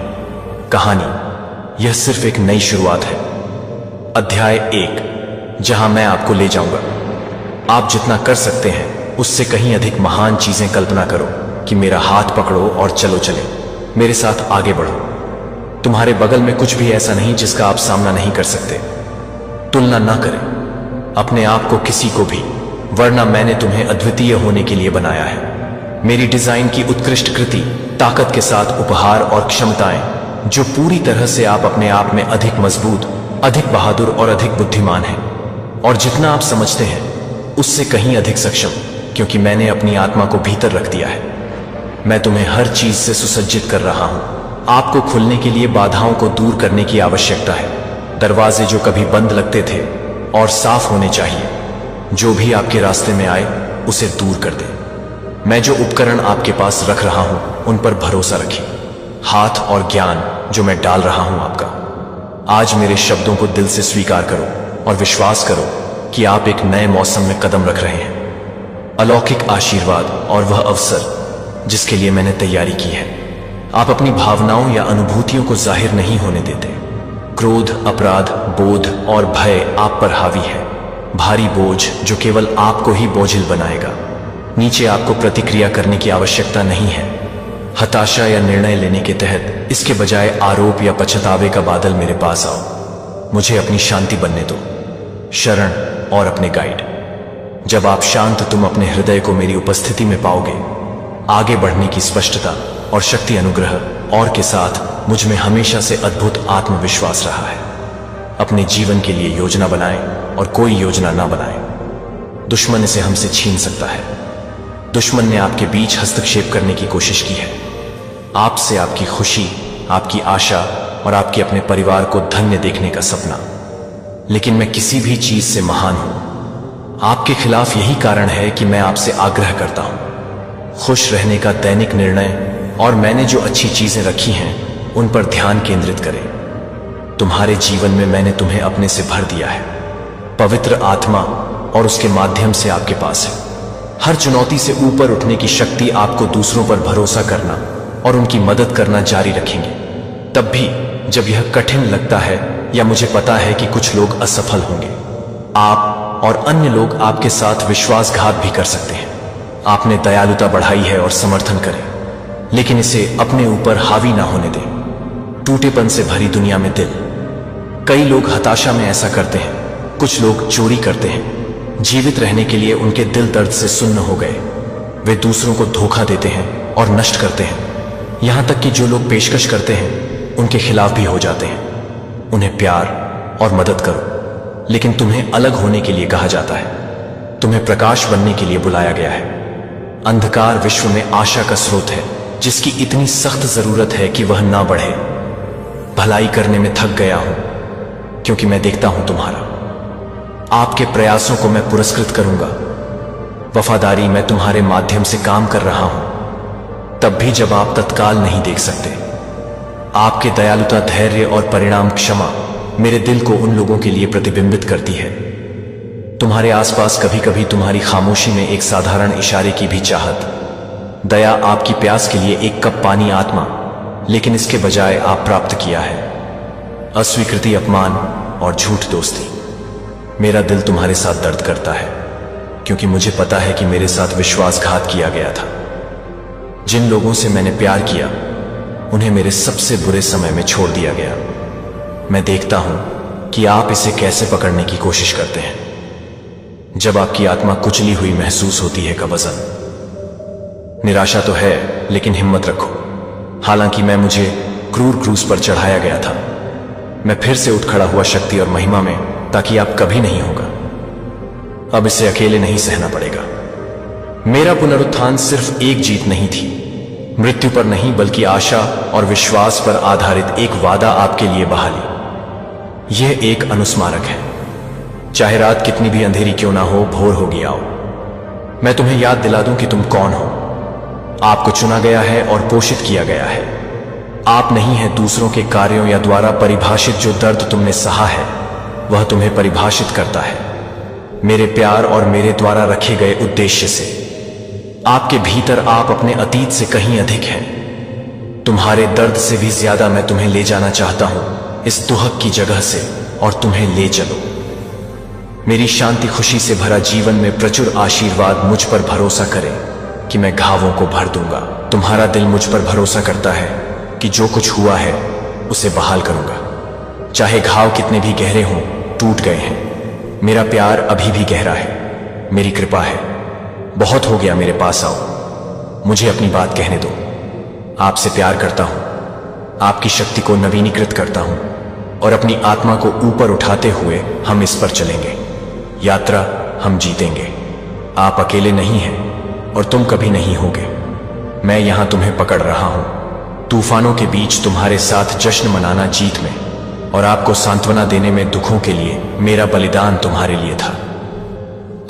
कहानी, यह सिर्फ एक नई शुरुआत है। अध्याय 1, जहां मैं आपको ले जाऊंगा। आप जितना कर सकते हैं उससे कहीं अधिक महान चीजें कल्पना करो कि मेरा हाथ पकड़ो और चलो चले, मेरे साथ आगे बढ़ो। तुम्हारे बगल में कुछ भी ऐसा नहीं जिसका आप सामना नहीं कर सकते। तुलना ना करें अपने आप को किसी को भी, वरना मैंने तुम्हें अद्वितीय होने के लिए बनाया है। मेरी डिजाइन की उत्कृष्ट कृति, ताकत के साथ उपहार और क्षमताएं, जो पूरी तरह से आप अपने आप में अधिक मजबूत, अधिक बहादुर और अधिक बुद्धिमान हैं। और जितना आप समझते हैं उससे कहीं अधिक सक्षम, क्योंकि मैंने अपनी आत्मा को भीतर रख दिया है। मैं तुम्हें हर चीज से सुसज्जित कर रहा हूं। आपको खुलने के लिए बाधाओं को दूर करने की आवश्यकता है। दरवाजे जो कभी बंद लगते थे और साफ होने चाहिए, जो भी आपके रास्ते में आए उसे दूर कर दे। मैं जो उपकरण आपके पास रख रहा हूं उन पर भरोसा रखिए। हाथ और ज्ञान जो मैं डाल रहा हूं आपका, आज मेरे शब्दों को दिल से स्वीकार करो और विश्वास करो कि आप एक नए मौसम में कदम रख रहे हैं। अलौकिक आशीर्वाद और वह अवसर जिसके लिए मैंने तैयारी की है। आप अपनी भावनाओं या अनुभूतियों को जाहिर नहीं होने देते। क्रोध, अपराध बोध और भय आप पर हावी है, भारी बोझ जो केवल आपको ही बोझिल बनाएगा। नीचे आपको प्रतिक्रिया करने की आवश्यकता नहीं है, हताशा या निर्णय लेने के तहत। इसके बजाय आरोप या पछतावे का बादल मेरे पास आओ। मुझे अपनी शांति बनने दो, शरण और अपने गाइड। जब आप शांत, तुम अपने हृदय को मेरी उपस्थिति में पाओगे। आगे बढ़ने की स्पष्टता और शक्ति, अनुग्रह और के साथ मुझ में हमेशा से अद्भुत आत्मविश्वास रहा है। अपने जीवन के लिए योजना बनाएं और कोई योजना ना बनाएं। दुश्मन इसे हमसे छीन सकता है। दुश्मन ने आपके बीच हस्तक्षेप करने की कोशिश की है। आपसे आपकी खुशी, आपकी आशा और आपके अपने परिवार को धन्य देखने का सपना। लेकिन मैं किसी भी चीज से महान हूं। आपके खिलाफ यही कारण है कि मैं आपसे आग्रह करता हूं, खुश रहने का दैनिक निर्णय, और मैंने जो अच्छी चीजें रखी हैं उन पर ध्यान केंद्रित करें। तुम्हारे जीवन में मैंने तुम्हें अपने से भर दिया है। पवित्र आत्मा और उसके माध्यम से आपके पास है हर चुनौती से ऊपर उठने की शक्ति। आपको दूसरों पर भरोसा करना और उनकी मदद करना जारी रखेंगे, तब भी जब यह कठिन लगता है या मुझे पता है कि कुछ लोग असफल होंगे। आप और अन्य लोग आपके साथ विश्वासघात भी कर सकते हैं। आपने दयालुता बढ़ाई है और समर्थन करें, लेकिन इसे अपने ऊपर हावी ना होने दें। टूटेपन से भरी दुनिया में दिल। कई लोग हताशा में ऐसा करते हैं, कुछ लोग चोरी करते हैं। जीवित रहने के लिए उनके दिल दर्द से सुन्न हो गए। वे दूसरों को धोखा देते हैं और नष्ट करते हैं, यहां तक कि जो लोग पेशकश करते हैं उनके खिलाफ भी हो जाते हैं। उन्हें प्यार और मदद करो, लेकिन तुम्हें अलग होने के लिए कहा जाता है। तुम्हें प्रकाश बनने के लिए बुलाया गया है। अंधकार विश्व में आशा का स्रोत है, जिसकी इतनी सख्त जरूरत है कि वह ना बढ़े। भलाई करने में थक गया हूं, क्योंकि मैं देखता हूं तुम्हारा। आपके प्रयासों को मैं पुरस्कृत करूंगा। वफादारी, मैं तुम्हारे माध्यम से काम कर रहा हूं, तब भी जब आप तत्काल नहीं देख सकते। आपके दयालुता, धैर्य और परिणाम क्षमा मेरे दिल को उन लोगों के लिए प्रतिबिंबित करती है। तुम्हारे आसपास कभी कभी तुम्हारी खामोशी में एक साधारण इशारे की भी चाहत। दया, आपकी प्यास के लिए एक कप पानी। आत्मा, लेकिन इसके बजाय आप प्राप्त किया है अस्वीकृति, अपमान और झूठ दोस्ती। मेरा दिल तुम्हारे साथ दर्द करता है, क्योंकि मुझे पता है कि मेरे साथ विश्वासघात किया गया था। जिन लोगों से मैंने प्यार किया उन्हें मेरे सबसे बुरे समय में छोड़ दिया गया। मैं देखता हूं कि आप इसे कैसे पकड़ने की कोशिश करते हैं। जब आपकी आत्मा कुचली हुई महसूस होती है का वजन। निराशा तो है, लेकिन हिम्मत रखो। हालांकि मुझे क्रूर क्रूस पर चढ़ाया गया था, मैं फिर से उठ खड़ा हुआ शक्ति और महिमा में ताकि आप कभी नहीं होगा। अब इसे अकेले नहीं सहना पड़ेगा। मेरा पुनरुत्थान सिर्फ एक जीत नहीं थी, मृत्यु पर नहीं बल्कि आशा और विश्वास पर आधारित एक वादा आपके लिए बहाली। यह एक अनुस्मारक है। चाहे रात कितनी भी अंधेरी क्यों ना हो, भोर होगी आओ। मैं तुम्हें याद दिला दूं कि तुम कौन हो। आपको चुना गया है और पोषित किया गया है। आप नहीं हैं दूसरों के कार्यों या द्वारा परिभाषित। जो दर्द तुमने सहा है वह तुम्हें परिभाषित करता है, मेरे प्यार और मेरे द्वारा रखे गए उद्देश्य से। आपके भीतर आप अपने अतीत से कहीं अधिक हैं। तुम्हारे दर्द से भी ज्यादा मैं तुम्हें ले जाना चाहता हूं इस दुहक की जगह से, और तुम्हें ले चलो। मेरी शांति खुशी से भरा जीवन में प्रचुर आशीर्वाद मुझ पर भरोसा करें कि मैं घावों को भर दूंगा। तुम्हारा दिल मुझ पर भरोसा करता है कि जो कुछ हुआ है उसे बहाल करूंगा। चाहे घाव कितने भी गहरे हों, टूट गए हैं। मेरा प्यार अभी भी गहरा है। मेरी कृपा है। बहुत हो गया, मेरे पास आओ। मुझे अपनी बात कहने दो। आपसे प्यार करता हूं, आपकी शक्ति को नवीनीकृत करता हूं, और अपनी आत्मा को ऊपर उठाते हुए हम इस पर चलेंगे। यात्रा हम जीतेंगे। आप अकेले नहीं हैं और तुम कभी नहीं होगे। मैं यहां तुम्हें पकड़ रहा हूं, तूफानों के बीच तुम्हारे साथ जश्न मनाना जीत में, और आपको सांत्वना देने में दुखों के लिए मेरा बलिदान तुम्हारे लिए था।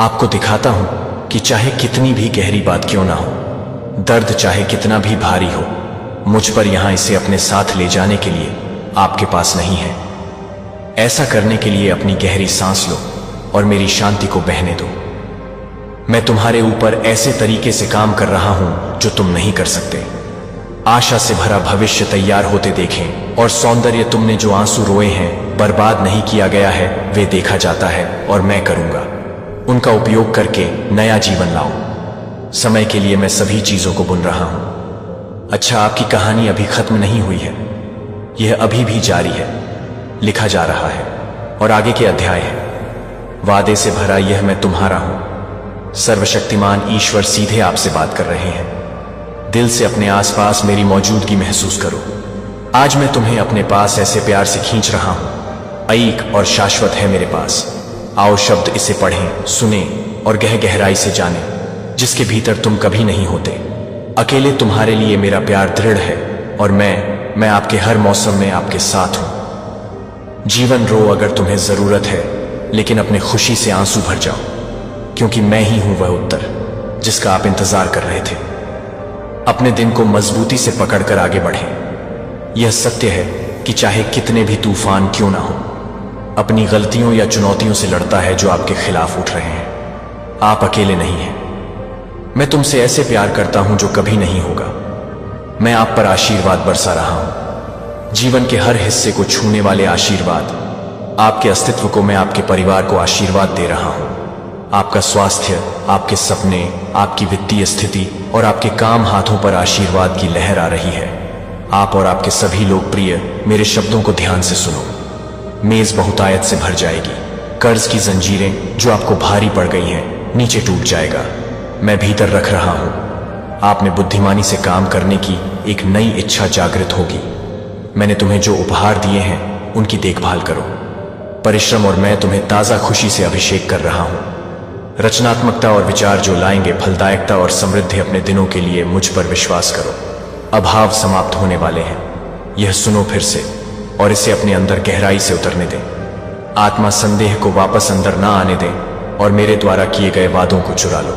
आपको दिखाता हूं कि चाहे कितनी भी गहरी बात क्यों ना हो, दर्द चाहे कितना भी भारी हो, मुझ पर यहां इसे अपने साथ ले जाने के लिए आपके पास नहीं है। ऐसा करने के लिए अपनी गहरी सांस लो और मेरी शांति को बहने दो। मैं तुम्हारे ऊपर ऐसे तरीके से काम कर रहा हूं जो तुम नहीं कर सकते। आशा से भरा भविष्य तैयार होते देखें, और सौंदर्य तुमने जो आंसू रोए हैं बर्बाद नहीं किया गया है, वे देखा जाता है और मैं करूंगा। उनका उपयोग करके नया जीवन लाओ। समय के लिए मैं सभी चीजों को बुन रहा हूं। अच्छा, आपकी कहानी अभी खत्म नहीं हुई है। यह अभी भी जारी है, लिखा जा रहा है, और आगे के अध्याय है। वादे से भरा यह मैं तुम्हारा हूं। सर्वशक्तिमान ईश्वर सीधे आपसे बात कर रहे हैं। दिल से अपने आसपास मेरी मौजूदगी महसूस करो। आज मैं तुम्हें अपने पास ऐसे प्यार से खींच रहा हूं, अईक और शाश्वत है मेरे पास। आओ शब्द इसे पढ़ें, सुने और गहराई से जाने, जिसके भीतर तुम कभी नहीं होते। अकेले तुम्हारे लिए मेरा प्यार दृढ़ है, और मैं आपके हर मौसम में आपके साथ हूं। जीवन रो अगर तुम्हें जरूरत है, लेकिन अपने खुशी से आंसू भर जाओ, क्योंकि मैं ही हूं वह उत्तर जिसका आप इंतजार कर रहे थे। अपने दिन को मजबूती से पकड़कर आगे बढ़ें। यह सत्य है कि चाहे कितने भी तूफान क्यों ना हो, अपनी गलतियों या चुनौतियों से लड़ता है जो आपके खिलाफ उठ रहे हैं। आप अकेले नहीं हैं। मैं तुमसे ऐसे प्यार करता हूं जो कभी नहीं होगा। मैं आप पर आशीर्वाद बरसा रहा हूं, जीवन के हर हिस्से को छूने वाले आशीर्वाद। आपके अस्तित्व को, मैं आपके परिवार को आशीर्वाद दे रहा हूं। आपका स्वास्थ्य, आपके सपने, आपकी वित्तीय स्थिति और आपके काम हाथों पर आशीर्वाद की लहर आ रही है। आप और आपके सभी लोग प्रिय, मेरे शब्दों को ध्यान से सुनो। मेज बहुतायत से भर जाएगी। कर्ज की जंजीरें जो आपको भारी पड़ गई हैं, नीचे टूट जाएगा। मैं भीतर रख रहा हूं। आप में बुद्धिमानी से काम करने की एक नई इच्छा जागृत होगी। मैंने तुम्हें जो उपहार दिए हैं उनकी देखभाल करो। परिश्रम और मैं तुम्हें ताजा खुशी से अभिषेक कर रहा हूं। रचनात्मकता और विचार जो लाएंगे फलदायकता और समृद्धि अपने दिनों के लिए। मुझ पर विश्वास करो। अभाव समाप्त होने वाले हैं। यह सुनो फिर से, और इसे अपने अंदर गहराई से उतरने दें। आत्मा संदेह को वापस अंदर ना आने दें, और मेरे द्वारा किए गए वादों को चुरा लो।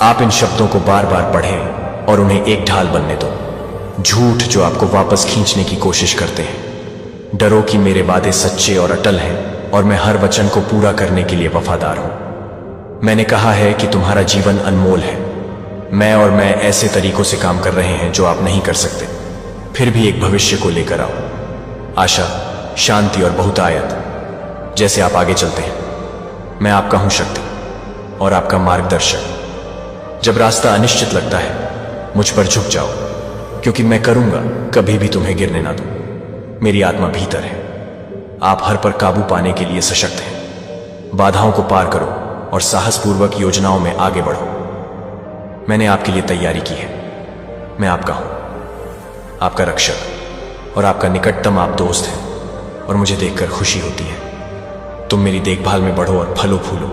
आप इन शब्दों को बार बार पढ़ें और उन्हें एक ढाल बनने दो। झूठ जो आपको वापस खींचने की कोशिश करते हैं। डरो कि मेरे वादे सच्चे और अटल हैं, और मैं हर वचन को पूरा करने के लिए वफादार हूं। मैंने कहा है कि तुम्हारा जीवन अनमोल है। मैं ऐसे तरीकों से काम कर रहे हैं जो आप नहीं कर सकते। फिर भी एक भविष्य को लेकर आओ, आशा, शांति और बहुतायत। जैसे आप आगे चलते हैं, मैं आपका हूं शक्ति और आपका मार्गदर्शक। जब रास्ता अनिश्चित लगता है, मुझ पर झुक जाओ, क्योंकि मैं करूंगा कभी भी तुम्हें गिरने ना दूं। मेरी आत्मा भीतर है। आप हर पर काबू पाने के लिए सशक्त हैं। बाधाओं को पार करो और साहसपूर्वक योजनाओं में आगे बढ़ो। मैंने आपके लिए तैयारी की है। मैं आपका हूं, आपका रक्षक और आपका निकटतम आप दोस्त हैं, और मुझे देखकर खुशी होती है। तुम मेरी देखभाल में बढ़ो और फलो फूलो।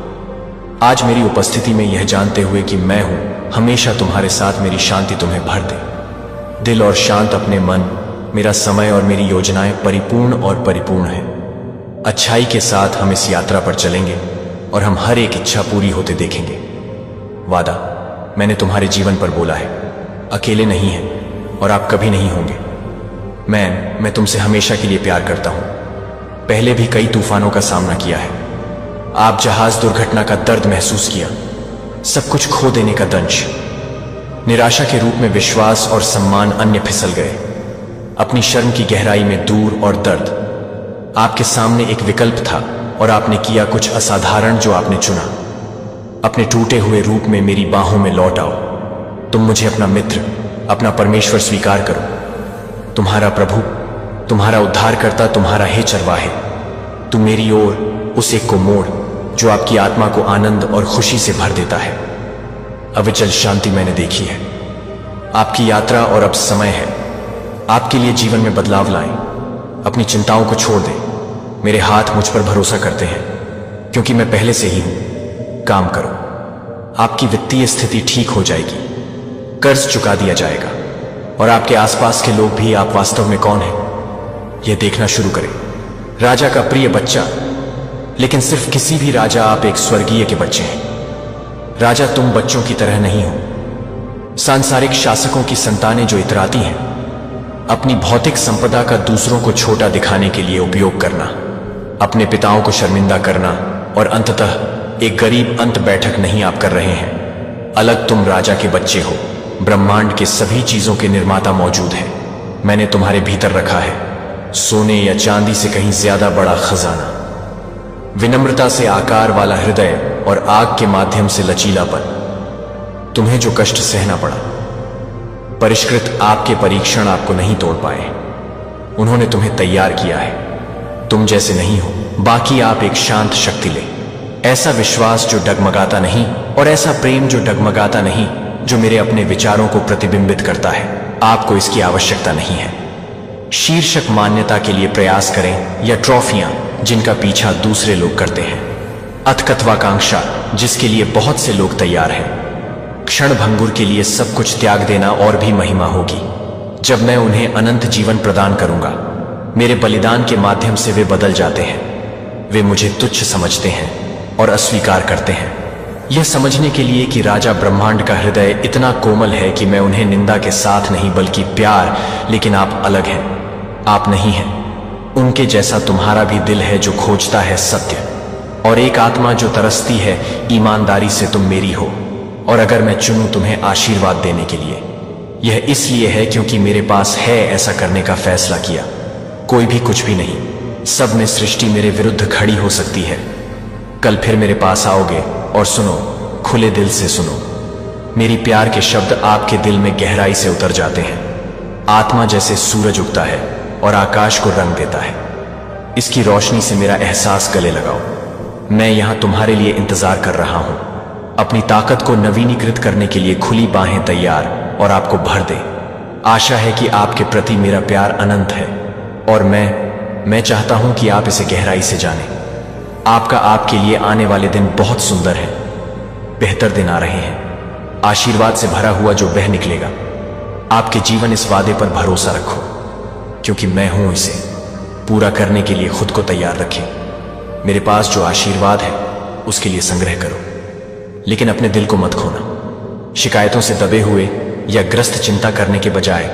आज मेरी उपस्थिति में यह जानते हुए कि मैं हूं हमेशा तुम्हारे साथ, मेरी शांति तुम्हें भर दे। दिल और शांत अपने मन, मेरा समय और मेरी योजनाएं परिपूर्ण और परिपूर्ण है। अच्छाई के साथ हम इस यात्रा पर चलेंगे और हम हर एक इच्छा पूरी होते देखेंगे। वादा मैंने तुम्हारे जीवन पर बोला है, अकेले नहीं है और आप कभी नहीं होंगे। मैं तुमसे हमेशा के लिए प्यार करता हूं। पहले भी कई तूफानों का सामना किया है। आप जहाज दुर्घटना का दर्द महसूस किया, सब कुछ खो देने का दंश, निराशा के रूप में विश्वास और सम्मान अन्य फिसल गए, अपनी शर्म की गहराई में दूर और दर्द। आपके सामने एक विकल्प था और आपने किया कुछ असाधारण जो आपने चुना। अपने टूटे हुए रूप में मेरी बाहों में लौट आओ। तुम मुझे अपना मित्र, अपना परमेश्वर स्वीकार करो। तुम्हारा प्रभु, तुम्हारा उद्धारकर्ता, तुम्हारा हे चरवाहे। तुम मेरी ओर उस एक को मोड़ जो आपकी आत्मा को आनंद और खुशी से भर देता है। अविचल शांति मैंने देखी है। आपकी यात्रा और अब समय है आपके लिए जीवन में बदलाव लाएं। अपनी चिंताओं को छोड़ दें। मेरे हाथ मुझ पर भरोसा करते हैं क्योंकि मैं पहले से ही हूं। काम करो, आपकी वित्तीय स्थिति ठीक हो जाएगी, कर्ज चुका दिया जाएगा और आपके आसपास के लोग भी आप वास्तव में कौन हैं यह देखना शुरू करें। राजा का प्रिय बच्चा, लेकिन सिर्फ किसी भी राजा, आप एक स्वर्गीय के बच्चे हैं। राजा तुम बच्चों की तरह नहीं हो। सांसारिक शासकों की संतानें जो इतराती हैं, अपनी भौतिक संपदा का दूसरों को छोटा दिखाने के लिए उपयोग करना, अपने पिताओं को शर्मिंदा करना और अंततः एक गरीब अंत बैठक नहीं आप कर रहे हैं। अलग तुम राजा के बच्चे हो। ब्रह्मांड के सभी चीजों के निर्माता मौजूद है। मैंने तुम्हारे भीतर रखा है सोने या चांदी से कहीं ज्यादा बड़ा खजाना, विनम्रता से आकार वाला हृदय और आग के माध्यम से लचीलापन। तुम्हें जो कष्ट सहना पड़ा, परिष्कृत आपके परीक्षण आपको नहीं तोड़ पाए। उन्होंने तुम्हें तैयार किया है। तुम जैसे नहीं हो, बाकी आप एक शांत शक्ति ले, ऐसा विश्वास जो डगमगाता नहीं और ऐसा प्रेम जो डगमगाता नहीं, जो मेरे अपने विचारों को प्रतिबिंबित करता है। आपको इसकी आवश्यकता नहीं है। शीर्षक मान्यता के लिए प्रयास करें या ट्रॉफियां जिनका पीछा दूसरे लोग करते हैं, अथकत्वाकांक्षा जिसके लिए बहुत से लोग तैयार हैं, क्षण भंगुर के लिए सब कुछ त्याग देना और भी महिमा होगी जब मैं उन्हें अनंत जीवन प्रदान करूंगा। मेरे बलिदान के माध्यम से वे बदल जाते हैं। वे मुझे तुच्छ समझते हैं और अस्वीकार करते हैं, यह समझने के लिए कि राजा ब्रह्मांड का हृदय इतना कोमल है कि मैं उन्हें निंदा के साथ नहीं बल्कि प्यार। लेकिन आप अलग हैं, आप नहीं हैं उनके जैसा। तुम्हारा भी दिल है जो खोजता है सत्य, और एक आत्मा जो तरसती है ईमानदारी से। तुम मेरी हो, और अगर मैं चुनूं तुम्हें आशीर्वाद देने के लिए, यह इसलिए है क्योंकि मेरे पास है ऐसा करने का फैसला किया। कोई भी कुछ भी नहीं। सब में सृष्टि मेरे विरुद्ध खड़ी हो सकती है। कल फिर मेरे पास आओगे और सुनो, खुले दिल से सुनो। मेरी प्यार के शब्द आपके दिल में गहराई से उतर जाते हैं। आत्मा जैसे सूरज उगता है और आकाश को रंग देता है। इसकी रोशनी से मेरा एहसास गले लगाओ। मैं यहां तुम्हारे लिए इंतजार कर रहा हूं, अपनी ताकत को नवीनीकृत करने के लिए खुली बाहें तैयार और आपको भर दे। आशा है कि आपके प्रति मेरा प्यार अनंत है और मैं चाहता हूं कि आप इसे गहराई से जानें। आपका आपके लिए आने वाले दिन बहुत सुंदर है। बेहतर दिन आ रहे हैं, आशीर्वाद से भरा हुआ जो बह निकलेगा। आपके जीवन इस वादे पर भरोसा रखो क्योंकि मैं हूं इसे पूरा करने के लिए खुद को तैयार रखें। मेरे पास जो आशीर्वाद है उसके लिए संग्रह करो, लेकिन अपने दिल को मत खोना। शिकायतों से दबे हुए या ग्रस्त चिंता करने के बजाय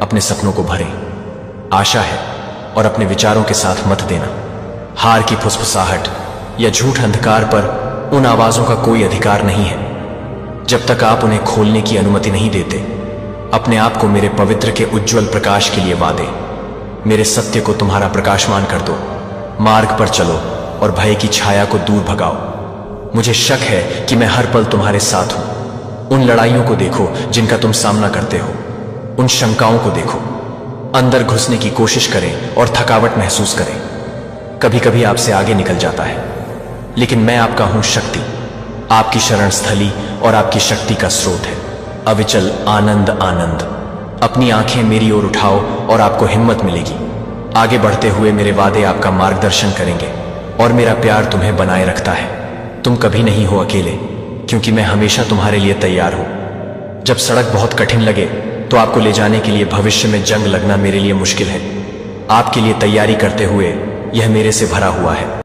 अपने सपनों को भरें। आशा है और अपने विचारों के साथ मत देना। हार की फुसफुसाहट या झूठ अंधकार पर उन आवाजों का कोई अधिकार नहीं है जब तक आप उन्हें खोलने की अनुमति नहीं देते। अपने आप को मेरे पवित्र के उज्जवल प्रकाश के लिए वादे। मेरे सत्य को तुम्हारा प्रकाशमान कर दो। मार्ग पर चलो और भय की छाया को दूर भगाओ। मुझे शक है कि मैं हर पल तुम्हारे साथ हूं। उन लड़ाइयों को देखो जिनका तुम सामना करते हो। उन शंकाओं को देखो, अंदर घुसने की कोशिश करें और थकावट महसूस करें। कभी कभी आपसे आगे निकल जाता है, लेकिन मैं आपका हूं शक्ति, आपकी शरण स्थली और आपकी शक्ति का स्रोत है। अविचल आनंद आनंद। अपनी आंखें मेरी ओर उठाओ और आपको हिम्मत मिलेगी। आगे बढ़ते हुए मेरे वादे आपका मार्गदर्शन करेंगे। और मेरा प्यार तुम्हें बनाए रखता है। तुम कभी नहीं हो अकेले, क्योंकि मैं हमेशा तुम्हारे लिए तैयार हूं। जब सड़क बहुत कठिन लगे तो आपको ले जाने के लिए भविष्य में जंग लगना मेरे लिए मुश्किल है। आपके लिए तैयारी करते हुए यह मेरे से भरा हुआ है।